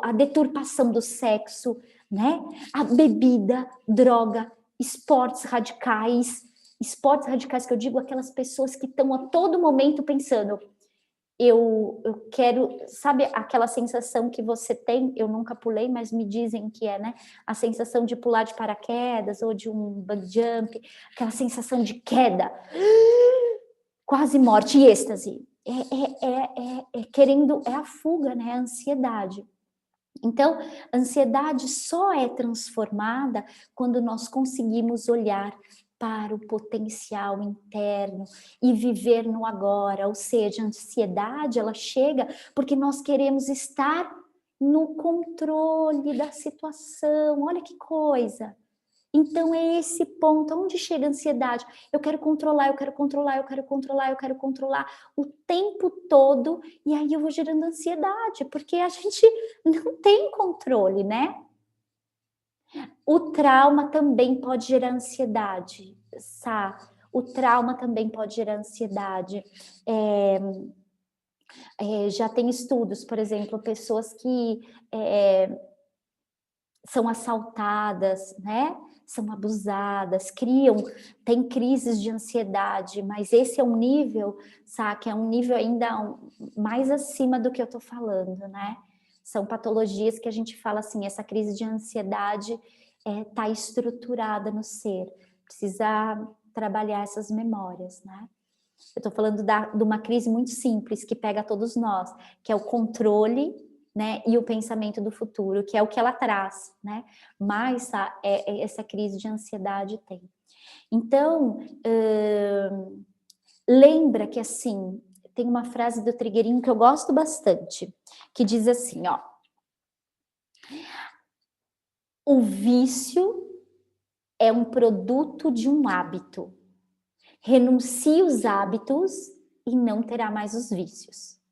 Speaker 2: a deturpação do sexo, né? A bebida, droga, esportes radicais que eu digo, aquelas pessoas que estão a todo momento pensando... Eu quero, sabe aquela sensação que você tem, eu nunca pulei, mas me dizem que é, né? A sensação de pular de paraquedas ou de um bungee jump, aquela sensação de queda, quase morte e êxtase. querendo, é a fuga, né? A ansiedade. Então, a ansiedade só é transformada quando nós conseguimos olhar para o potencial interno e viver no agora. Ou seja, a ansiedade, ela chega porque nós queremos estar no controle da situação. Olha que coisa! Então, é esse ponto, onde chega a ansiedade. Eu quero controlar, eu quero controlar, eu quero controlar, eu quero controlar o tempo todo, e aí eu vou gerando ansiedade, porque a gente não tem controle, né? O trauma também pode gerar ansiedade, Sá. O trauma também pode gerar ansiedade. Já tem estudos, por exemplo, pessoas que são assaltadas, né? São abusadas, têm crises de ansiedade, mas esse é um nível, sabe, é um nível ainda mais acima do que eu tô falando, né? São patologias que a gente fala assim, essa crise de ansiedade tá estruturada no ser, precisa trabalhar essas memórias, né? Eu tô falando de uma crise muito simples que pega todos nós, que é o controle, né, e o pensamento do futuro, que é o que ela traz, né? Mas essa crise de ansiedade tem. Então, lembra que assim, tem uma frase do Trigueirinho que eu gosto bastante, que diz assim, ó: o vício é um produto de um hábito. Renuncie os hábitos e não terá mais os vícios.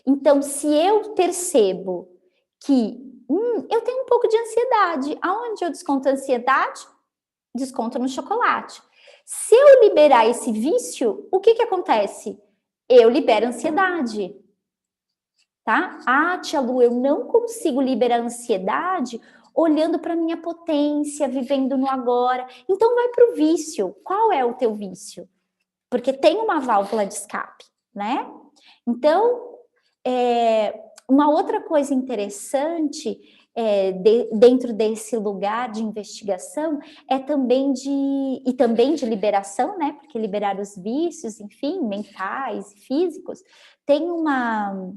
Speaker 2: Então, se eu percebo que eu tenho um pouco de ansiedade, aonde eu desconto a ansiedade? Desconto no chocolate. Se eu liberar esse vício, o que acontece? Eu libero ansiedade, tá? Ah, tia Lu, eu não consigo liberar ansiedade olhando para minha potência, vivendo no agora. Então vai para o vício. Qual é o teu vício? Porque tem uma válvula de escape, né? Então, uma outra coisa interessante dentro desse lugar de investigação é também de liberação, né? Porque liberar os vícios, enfim, mentais, físicos. Tem uma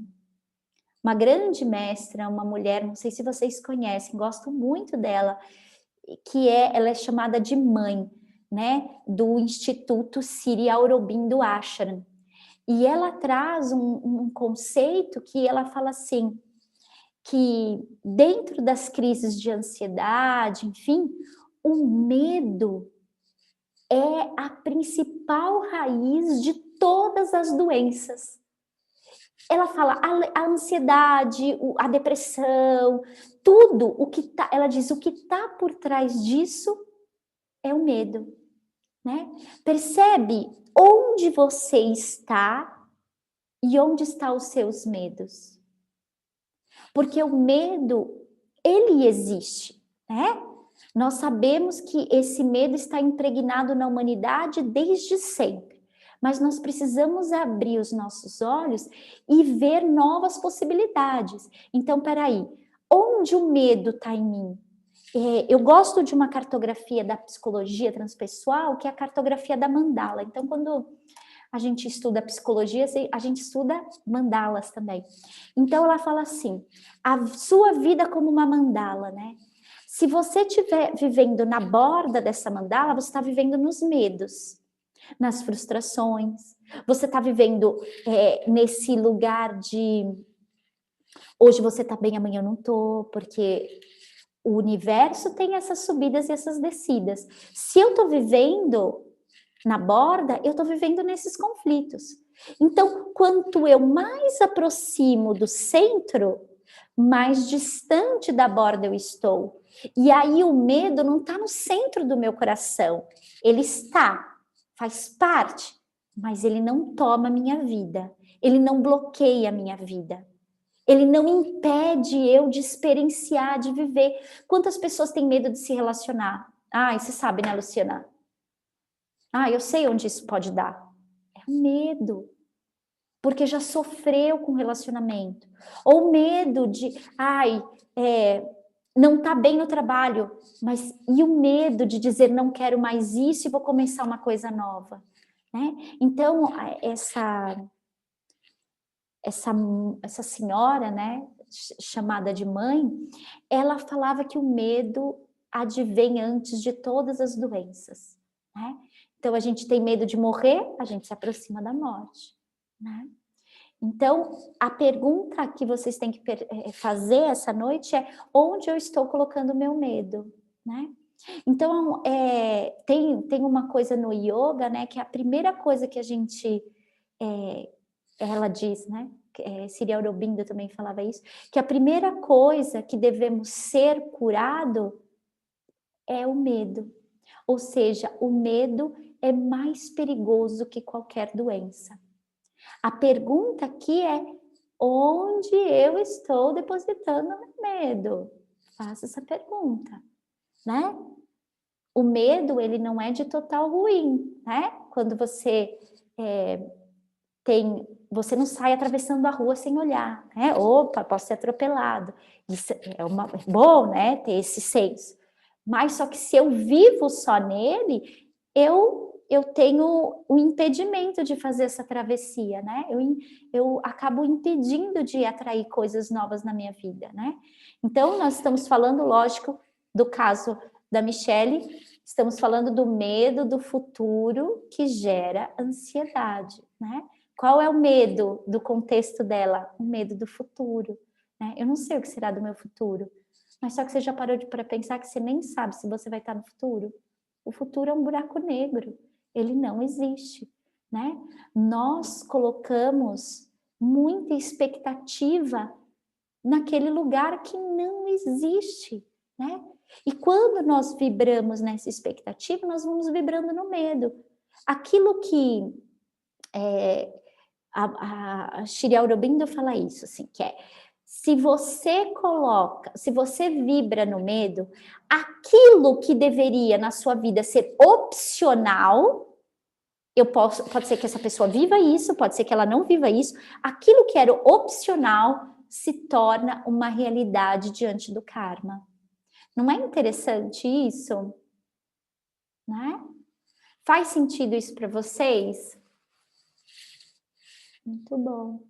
Speaker 2: grande mestra, uma mulher, não sei se vocês conhecem, gosto muito dela, ela é chamada de mãe, né? Do Instituto Siri Aurobindo Ashram. E ela traz um conceito que ela fala assim, que dentro das crises de ansiedade, enfim, o medo é a principal raiz de todas as doenças. Ela fala a ansiedade, a depressão, tudo o que tá, ela diz o que está por trás disso é o medo, né? Percebe onde você está e onde estão os seus medos. Porque o medo, ele existe, né? Nós sabemos que esse medo está impregnado na humanidade desde sempre. Mas nós precisamos abrir os nossos olhos e ver novas possibilidades. Então, peraí, onde o medo está em mim? Eu gosto de uma cartografia da psicologia transpessoal, que é a cartografia da mandala. Então, quando a gente estuda psicologia, a gente estuda mandalas também. Então, ela fala assim, a sua vida como uma mandala, né? Se você estiver vivendo na borda dessa mandala, você está vivendo nos medos, nas frustrações. Você está vivendo nesse lugar de hoje você está bem, amanhã eu não estou, porque o universo tem essas subidas e essas descidas. Se eu estou vivendo na borda, eu estou vivendo nesses conflitos. Então, quanto eu mais aproximo do centro, mais distante da borda eu estou. E aí o medo não está no centro do meu coração. Ele está, faz parte, mas ele não toma a minha vida. Ele não bloqueia a minha vida. Ele não impede eu de experienciar, de viver. Quantas pessoas têm medo de se relacionar? Ah, você sabe, né, Luciana? Ah, eu sei onde isso pode dar. É o medo. Porque já sofreu com relacionamento. Ou medo de, não tá bem no trabalho. Mas e o medo de dizer não quero mais isso e vou começar uma coisa nova? Né? Então, essa senhora, né, chamada de mãe, ela falava que o medo advém antes de todas as doenças, né? Então, a gente tem medo de morrer, a gente se aproxima da morte, né? Então, a pergunta que vocês têm que fazer essa noite é: onde eu estou colocando o meu medo, né? Então, tem uma coisa no yoga, né, que é a primeira coisa que a gente, ela diz, né, Sri Aurobindo também falava isso, que a primeira coisa que devemos ser curado é o medo. Ou seja, o medo é mais perigoso que qualquer doença. A pergunta aqui é: onde eu estou depositando o meu medo? Faça essa pergunta, né? O medo, ele não é de total ruim, né? Quando você você não sai atravessando a rua sem olhar, né? Opa, posso ser atropelado. Isso é bom, né? Ter esse senso. Mas só que se eu vivo só nele, eu tenho um impedimento de fazer essa travessia, né? Eu acabo impedindo de atrair coisas novas na minha vida, né? Então, nós estamos falando, lógico, do caso da Michele, estamos falando do medo do futuro que gera ansiedade, né? Qual é o medo do contexto dela? O medo do futuro, né? Eu não sei o que será do meu futuro, mas só que você já parou para pensar que você nem sabe se você vai estar no futuro? O futuro é um buraco negro, ele não existe, né? Nós colocamos muita expectativa naquele lugar que não existe, né? E quando nós vibramos nessa expectativa, nós vamos vibrando no medo. Aquilo que a Sri Aurobindo fala isso, assim, que é: se você vibra no medo, aquilo que deveria na sua vida ser opcional, pode ser que essa pessoa viva isso, pode ser que ela não viva isso, aquilo que era opcional se torna uma realidade diante do karma. Não é interessante isso? Né? Faz sentido isso para vocês? Muito bom.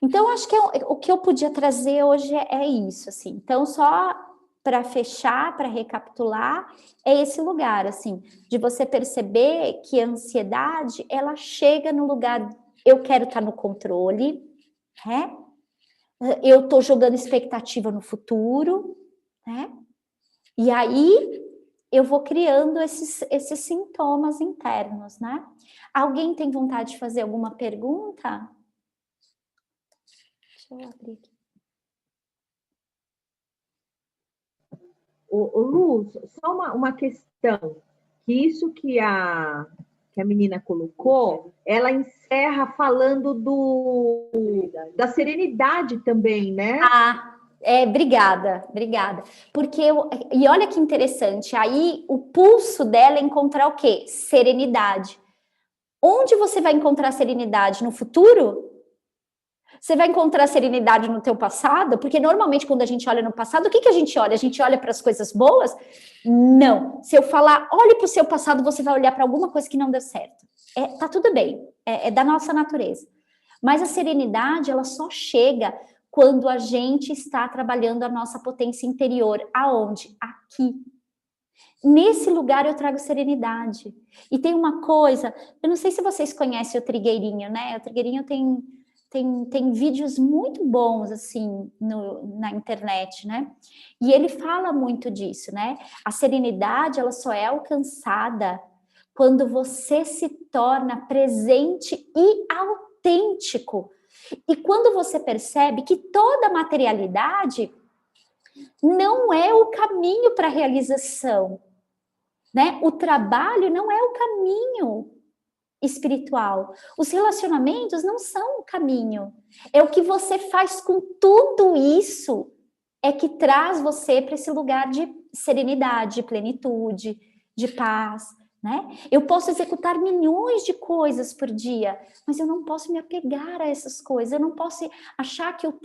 Speaker 2: Então, acho que o que eu podia trazer hoje é isso, assim. Então, só para fechar, para recapitular, é esse lugar, assim, de você perceber que a ansiedade, ela chega no lugar, eu quero estar no controle, né? Eu estou jogando expectativa no futuro, né? E aí, eu vou criando esses sintomas internos, né? Alguém tem vontade de fazer alguma pergunta? Deixa eu abrir aqui.
Speaker 4: Lu, só uma questão, que isso que a menina colocou, ela encerra falando da serenidade também, né?
Speaker 2: Obrigada. Porque e olha que interessante, aí o pulso dela é encontrar o quê? Serenidade. Onde você vai encontrar serenidade? No futuro? Você vai encontrar serenidade no teu passado? Porque normalmente quando a gente olha no passado, o que a gente olha? A gente olha para as coisas boas? Não. Se eu falar, olhe para o seu passado, você vai olhar para alguma coisa que não deu certo. Tá tudo bem, é da nossa natureza. Mas a serenidade, ela só chega quando a gente está trabalhando a nossa potência interior. Aonde? Aqui. Nesse lugar eu trago serenidade. E tem uma coisa, eu não sei se vocês conhecem o Trigueirinho, né? O Trigueirinho tem vídeos muito bons, assim, na internet, né? E ele fala muito disso, né? A serenidade, ela só é alcançada quando você se torna presente e autêntico. E quando você percebe que toda materialidade não é o caminho para a realização, né? O trabalho não é o caminho espiritual. Os relacionamentos não são o caminho. É o que você faz com tudo isso é que traz você para esse lugar de serenidade, de plenitude, de paz, né? Eu posso executar milhões de coisas por dia, mas eu não posso me apegar a essas coisas. Eu não posso achar que eu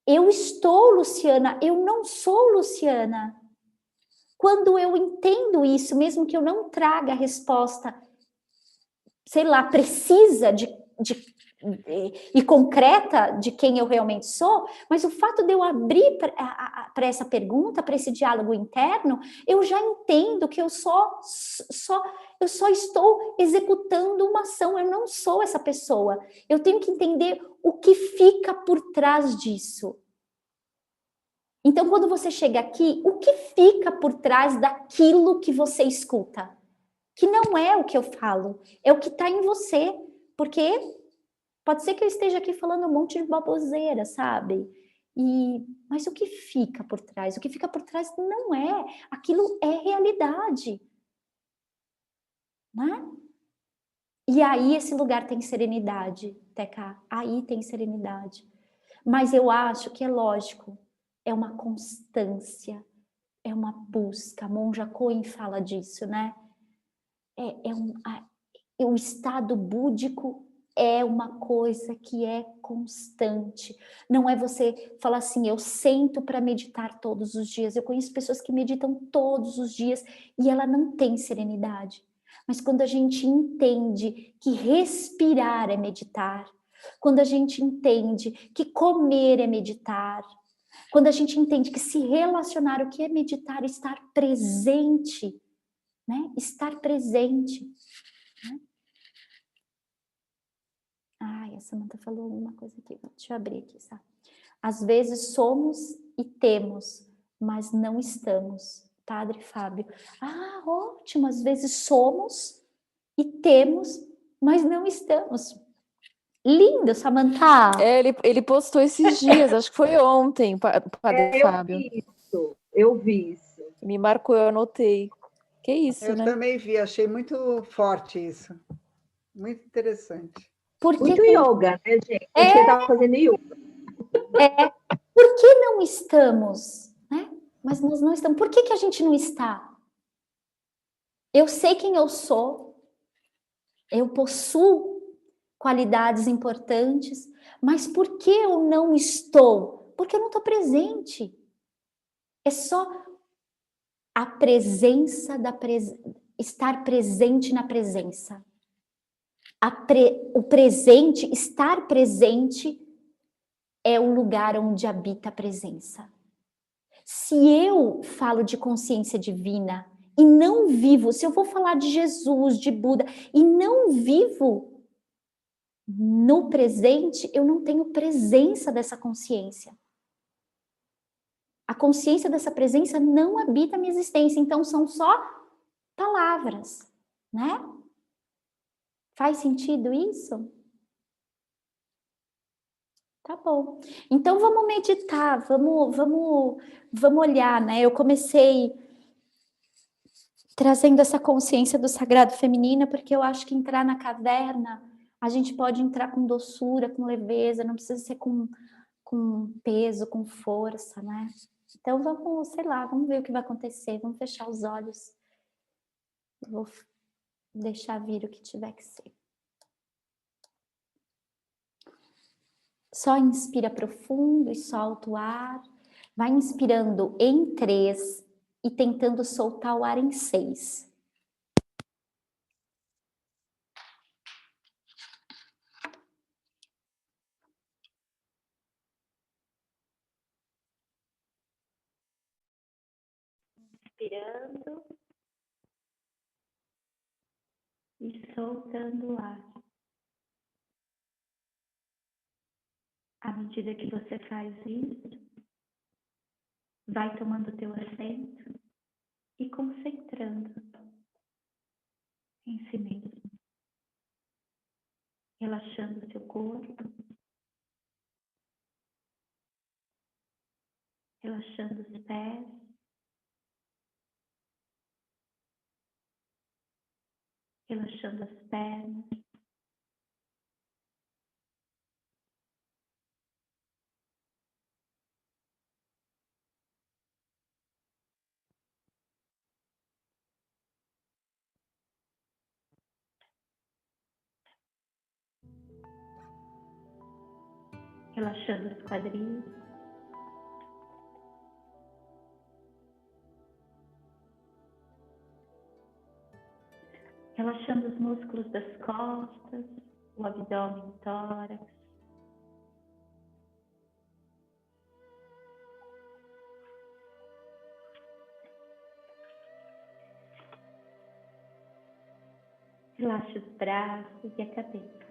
Speaker 2: estou Luciana, eu não sou Luciana. Quando eu entendo isso, mesmo que eu não traga a resposta sei lá, precisa e concreta de quem eu realmente sou, mas o fato de eu abrir para essa pergunta, para esse diálogo interno, eu já entendo que eu só estou executando uma ação, eu não sou essa pessoa. Eu tenho que entender o que fica por trás disso. Então, quando você chega aqui, o que fica por trás daquilo que você escuta? Que não é o que eu falo, é o que está em você, porque pode ser que eu esteja aqui falando um monte de baboseira, sabe? Mas o que fica por trás? O que fica por trás não é, aquilo é realidade, né? E aí esse lugar tem serenidade, Teca, aí tem serenidade. Mas eu acho que é lógico, é uma constância, é uma busca. A Monja Coen fala disso, né? O estado búdico é uma coisa que é constante. Não é você falar assim, eu sento para meditar todos os dias. Eu conheço pessoas que meditam todos os dias e ela não tem serenidade. Mas quando a gente entende que respirar é meditar, quando a gente entende que comer é meditar, quando a gente entende que se relacionar, o que é meditar? Estar presente, né? Estar presente. Né? Ai, a Samantha falou uma coisa aqui. Deixa eu abrir aqui, tá? Às vezes somos e temos, mas não estamos. Padre Fábio. Ah, ótimo. Às vezes somos e temos, mas não estamos. Lindo, Samantha.
Speaker 5: Ele postou esses dias, acho que foi ontem, o Padre Fábio.
Speaker 4: Eu vi isso.
Speaker 5: Me marcou, eu anotei. Que isso,
Speaker 3: Eu
Speaker 5: né?
Speaker 3: também vi, achei muito forte isso. Muito interessante.
Speaker 4: Muito yoga, né, gente?
Speaker 2: É.
Speaker 4: Você estava fazendo yoga.
Speaker 2: Por que não estamos? Né? Mas nós não estamos. Por que a gente não está? Eu sei quem eu sou. Eu possuo qualidades importantes. Mas por que eu não estou? Porque eu não estou presente. É só a presença estar presente na presença. O presente, estar presente é o lugar onde habita a presença. Se eu falo de consciência divina e não vivo, se eu vou falar de Jesus, de Buda, e não vivo no presente, eu não tenho presença dessa consciência. A consciência dessa presença não habita a minha existência, então são só palavras, né? Faz sentido isso? Tá bom. Então vamos meditar, vamos olhar, né? Eu comecei trazendo essa consciência do sagrado feminino, porque eu acho que entrar na caverna, a gente pode entrar com doçura, com leveza, não precisa ser com peso, com força, né? Então vamos, sei lá, vamos ver o que vai acontecer, vamos fechar os olhos. Eu vou deixar vir o que tiver que ser. Só inspira profundo e solta o ar. Vai inspirando em 3 e tentando soltar o ar em 6. Inspirando e soltando o ar. À medida que você faz isso, vai tomando teu assento e concentrando em si mesmo. Relaxando seu corpo, relaxando os pés, relaxando as pernas, relaxando os quadris,
Speaker 1: Relaxando os músculos das costas, o abdômen, o tórax. Relaxe os braços e a cabeça.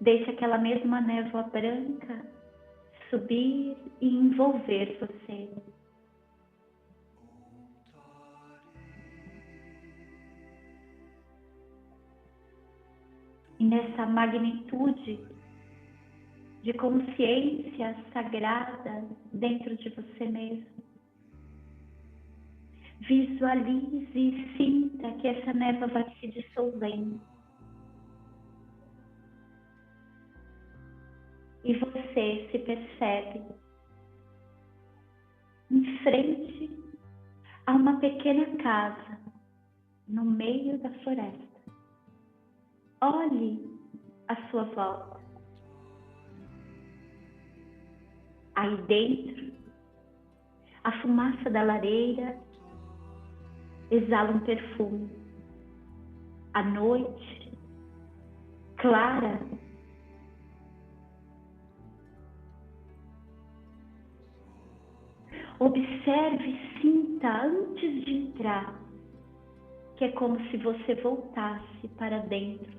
Speaker 1: Deixe aquela mesma névoa branca subir e envolver você. E nessa magnitude de consciência sagrada dentro de você mesmo, visualize e sinta que essa névoa vai se dissolvendo. E você se percebe em frente a uma pequena casa no meio da floresta. Olhe à sua volta. Aí dentro, a fumaça da lareira exala um perfume. A noite, clara, observe e sinta antes de entrar, que é como se você voltasse para dentro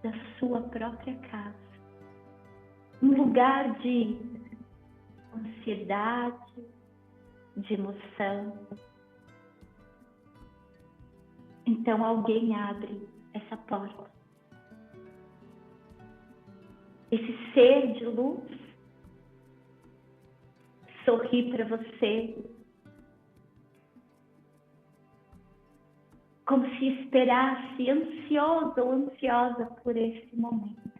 Speaker 1: da sua própria casa. Um lugar de ansiedade, de emoção. Então alguém abre essa porta. Esse ser de luz sorri para você, como se esperasse ansioso ou ansiosa por esse momento.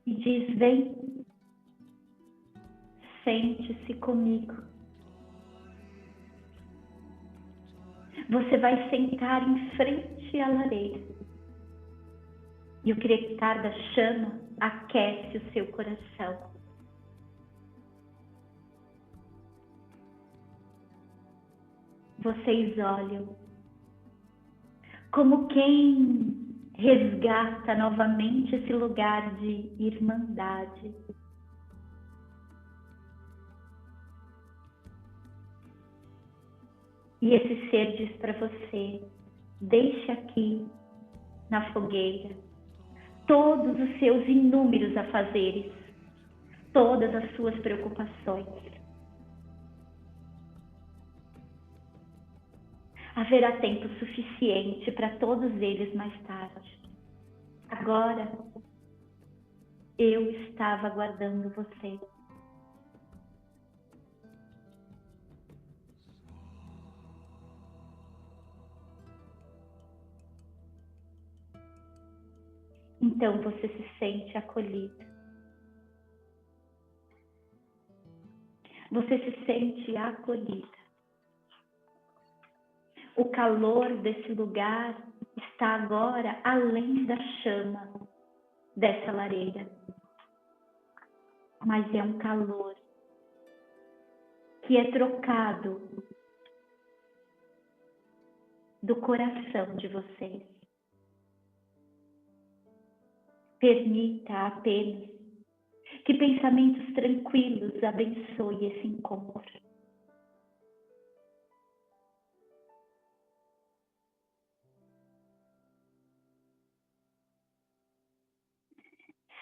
Speaker 1: E diz: vem, sente-se comigo. Você vai sentar em frente à lareira. E o crepitar da chama aquece o seu coração. Vocês olham como quem resgata novamente esse lugar de irmandade. E esse ser diz para você: deixe aqui na fogueira todos os seus inúmeros afazeres, todas as suas preocupações. Haverá tempo suficiente para todos eles mais tarde. Agora, eu estava aguardando você. Então você se sente acolhida. Você se sente acolhida. O calor desse lugar está agora além da chama dessa lareira. Mas é um calor que é trocado do coração de vocês. Permita apenas que pensamentos tranquilos abençoem esse encontro.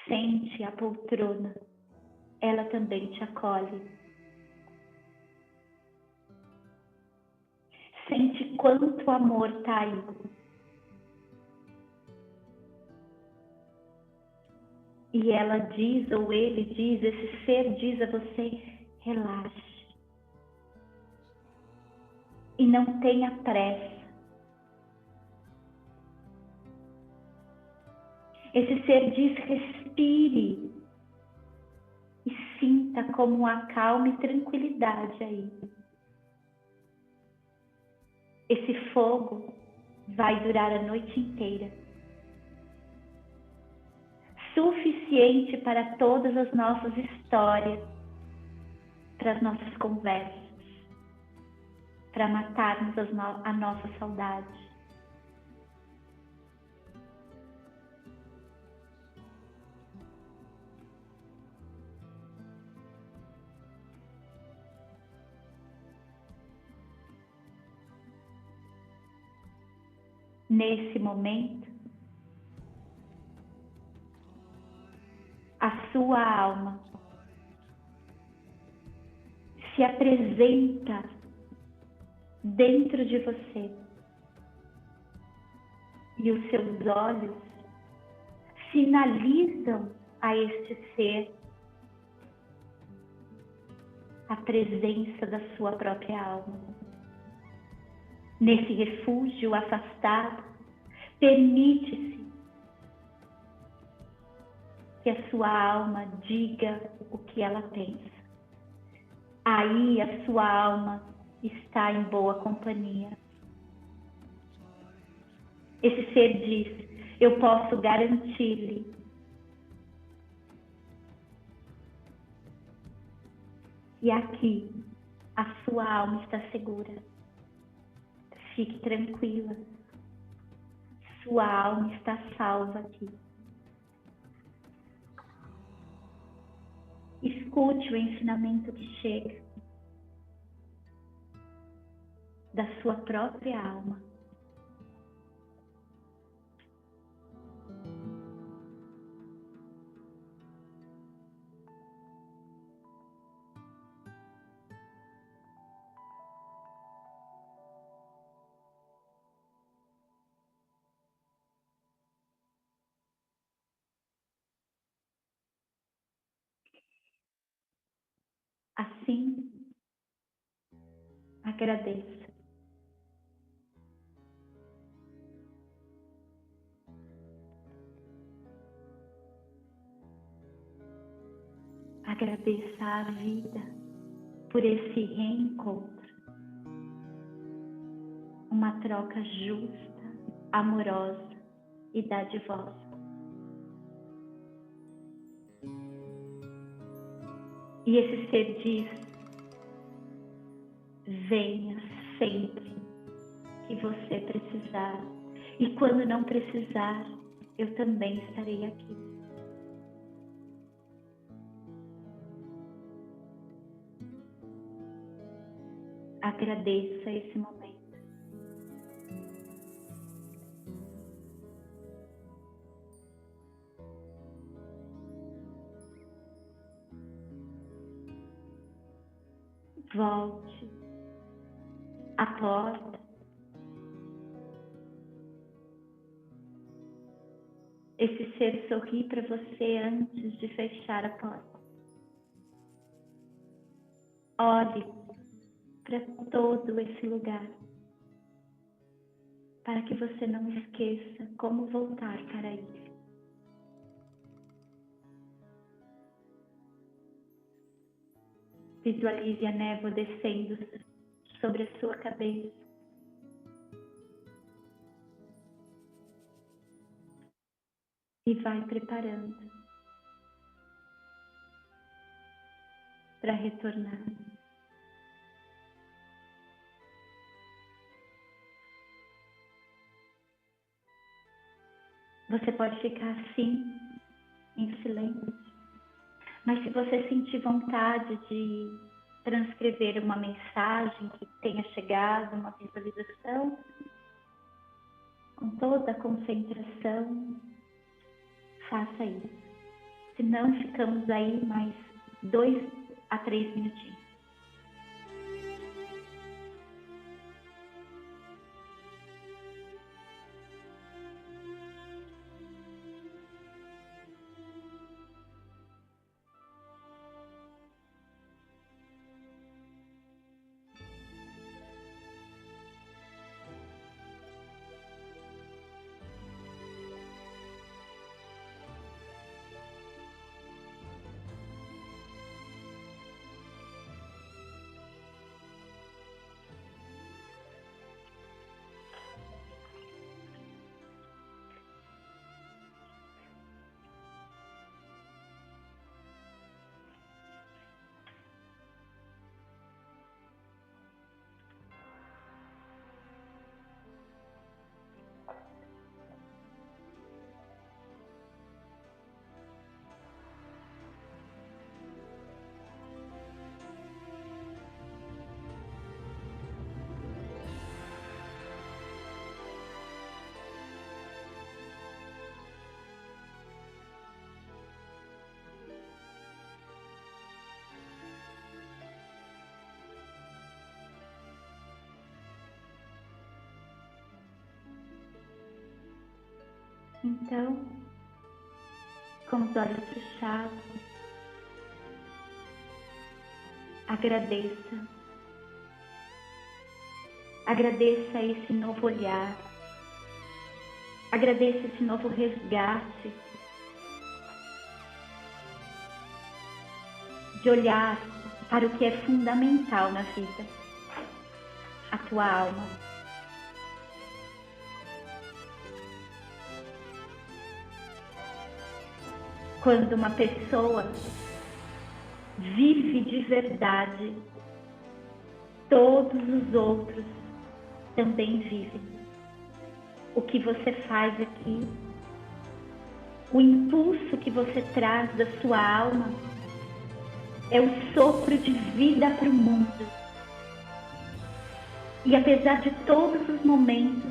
Speaker 1: Sente a poltrona, ela também te acolhe. Sente quanto amor está aí. E ela diz, ou ele diz, esse ser diz a você: relaxe. E não tenha pressa. Esse ser diz: respire. E sinta como há calma e tranquilidade aí. Esse fogo vai durar a noite inteira. Suficiente para todas as nossas histórias, para as nossas conversas. para matarmos a nossa saudade. Nesse momento, a sua alma se apresenta dentro de você e os seus olhos sinalizam a este ser a presença da sua própria alma. Nesse refúgio afastado, permite-se que a sua alma diga o que ela pensa. Aí a sua alma está em boa companhia. Esse ser diz: eu posso garantir-lhe e aqui a sua alma está segura. Fique tranquila. Sua alma está salva aqui. Escute o ensinamento que chega da sua própria alma. Assim, agradeça. Agradeça a vida por esse reencontro. Uma troca justa, amorosa e dadivosa. E esse ser diz: venha sempre que você precisar. E quando não precisar, eu também estarei aqui. Agradeça esse momento. Volte à porta. Esse ser sorri para você antes de fechar a porta. Olhe para todo esse lugar, para que você não esqueça como voltar para ele. Visualize a névoa descendo sobre a sua cabeça. E vai preparando para retornar. Você pode ficar assim, em silêncio. Mas se você sentir vontade de transcrever uma mensagem que tenha chegado, uma visualização, com toda a concentração, faça isso. Se não, ficamos aí mais 2 a 3 minutinhos. Então, com os olhos fechados, agradeça. Agradeça esse novo olhar. Agradeça esse novo resgate de olhar para o que é fundamental na vida, a tua alma. Quando uma pessoa vive de verdade, todos os outros também vivem. O que você faz aqui, o impulso que você traz da sua alma, é o sopro de vida para o mundo. E apesar de todos os momentos,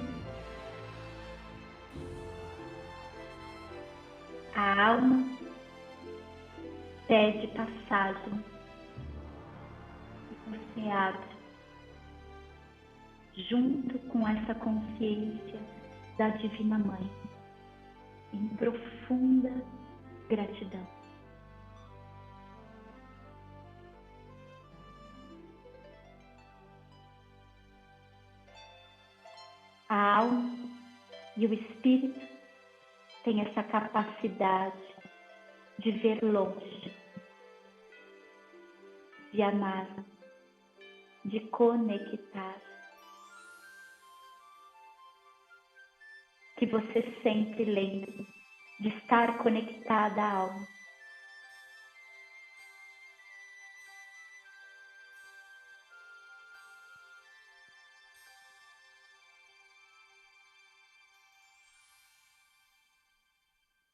Speaker 1: a alma pede passagem. E você abre, junto com essa consciência da Divina Mãe, em profunda gratidão. A alma e o espírito têm essa capacidade de ver longe, de amar, de conectar. Que você sempre lembre de estar conectada à alma.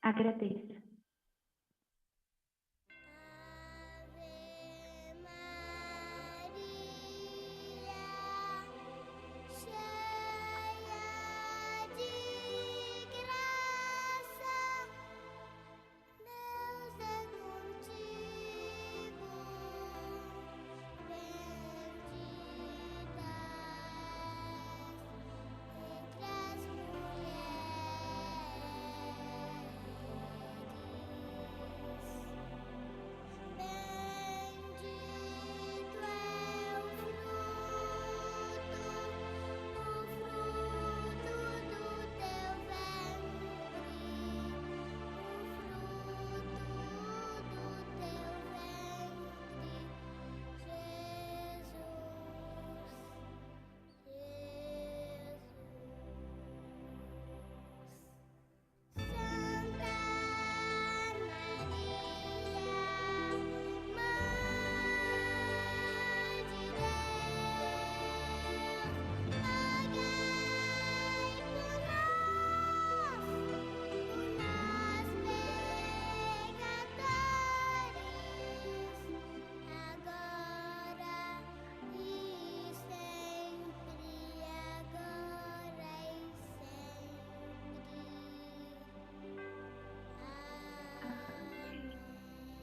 Speaker 1: Agradeça.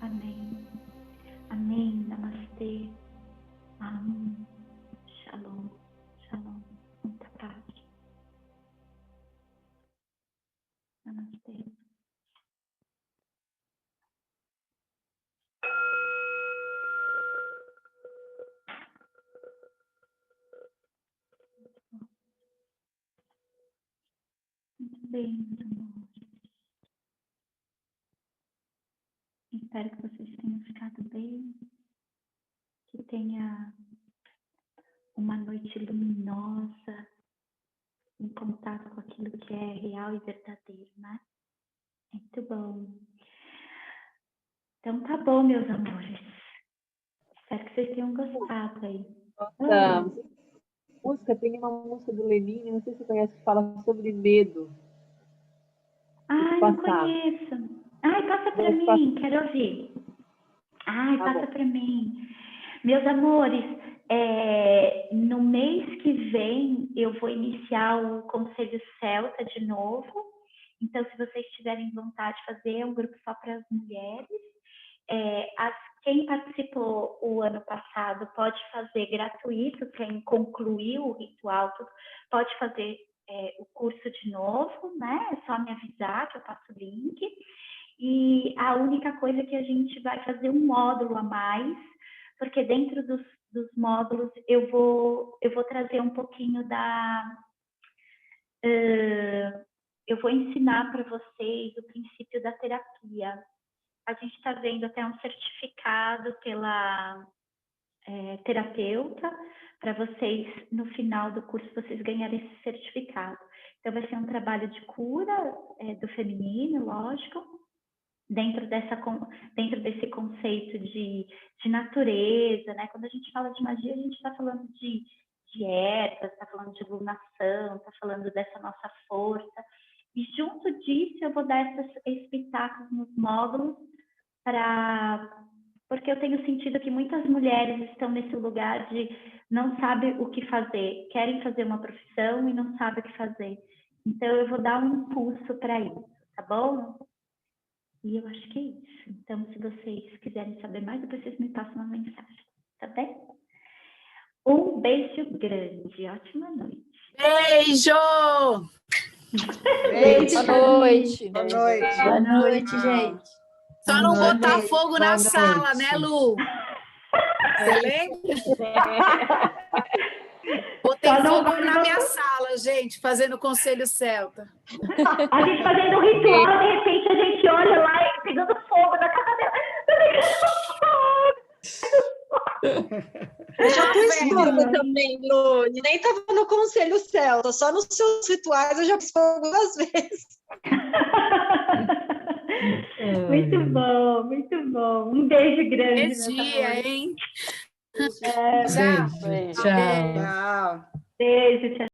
Speaker 1: Amém. Amém. Namastê. Amém. Shalom. Shalom. Muita paz. Namastê. Muito bem, meus amores. Espero que vocês tenham ficado bem, que tenha uma noite luminosa, em contato com aquilo que é real e verdadeiro, né? Muito bom. Então tá bom, meus amores. Espero que vocês tenham gostado aí.
Speaker 4: Nossa, música, tem uma música do Lenine, não sei se você conhece, que fala sobre medo.
Speaker 1: Ai, não conheço. Ai, passa pra mim, quero ouvir. Ai,
Speaker 4: Tá
Speaker 1: passa
Speaker 4: bom.
Speaker 1: pra mim. Meus amores, no mês que vem eu vou iniciar o Conselho Celta de novo. Então, se vocês tiverem vontade de fazer, é um grupo só para as mulheres. Quem participou o ano passado pode fazer gratuito, quem concluiu o ritual, pode fazer o curso de novo, né? É só me avisar que eu passo o link. E a única coisa que a gente vai fazer um módulo a mais, porque dentro dos módulos eu vou trazer um pouquinho eu vou ensinar para vocês o princípio da terapia. A gente está vendo até um certificado pela terapeuta, para vocês, no final do curso, vocês ganharem esse certificado. Então, vai ser um trabalho de cura do feminino, lógico, dentro desse conceito de natureza, né? Quando a gente fala de magia, a gente está falando de ervas, está falando de iluminação, está falando dessa nossa força. E junto disso, eu vou dar esses pitacos nos módulos porque eu tenho sentido que muitas mulheres estão nesse lugar de não sabem o que fazer, querem fazer uma profissão e não sabem o que fazer. Então, eu vou dar um impulso para isso, tá bom? E eu acho que é isso. Então, se vocês quiserem saber mais, depois vocês me passam uma mensagem, tá bem? Um beijo grande. Ótima noite.
Speaker 6: Beijo!
Speaker 3: Beijo.
Speaker 2: Boa noite.
Speaker 3: Boa noite.
Speaker 2: Boa noite, gente.
Speaker 6: Só não
Speaker 3: Boa
Speaker 6: botar
Speaker 3: noite.
Speaker 6: fogo
Speaker 4: Boa
Speaker 6: na
Speaker 4: noite.
Speaker 6: sala, né, Lu? Você lembra? Botei
Speaker 1: Só não
Speaker 6: fogo
Speaker 1: vai
Speaker 6: na
Speaker 1: botar-
Speaker 6: minha sala, gente, fazendo conselho celta.
Speaker 1: A gente fazendo um ritual, de repente a gente olha lá e pegando fogo na casa dela.
Speaker 7: Já
Speaker 6: Tá
Speaker 7: pus
Speaker 6: vendo?
Speaker 7: fogo também, Lu. Nem estava no Conselho Celta, só nos seus rituais eu já pus fogo 2 vezes.
Speaker 1: Muito bom, muito bom. Um beijo grande. meus
Speaker 6: Esse
Speaker 1: amores.
Speaker 6: dia, hein?
Speaker 1: É,
Speaker 6: Já.
Speaker 5: Beijo.
Speaker 6: Tchau.
Speaker 3: Tchau.
Speaker 1: beijo, tchau.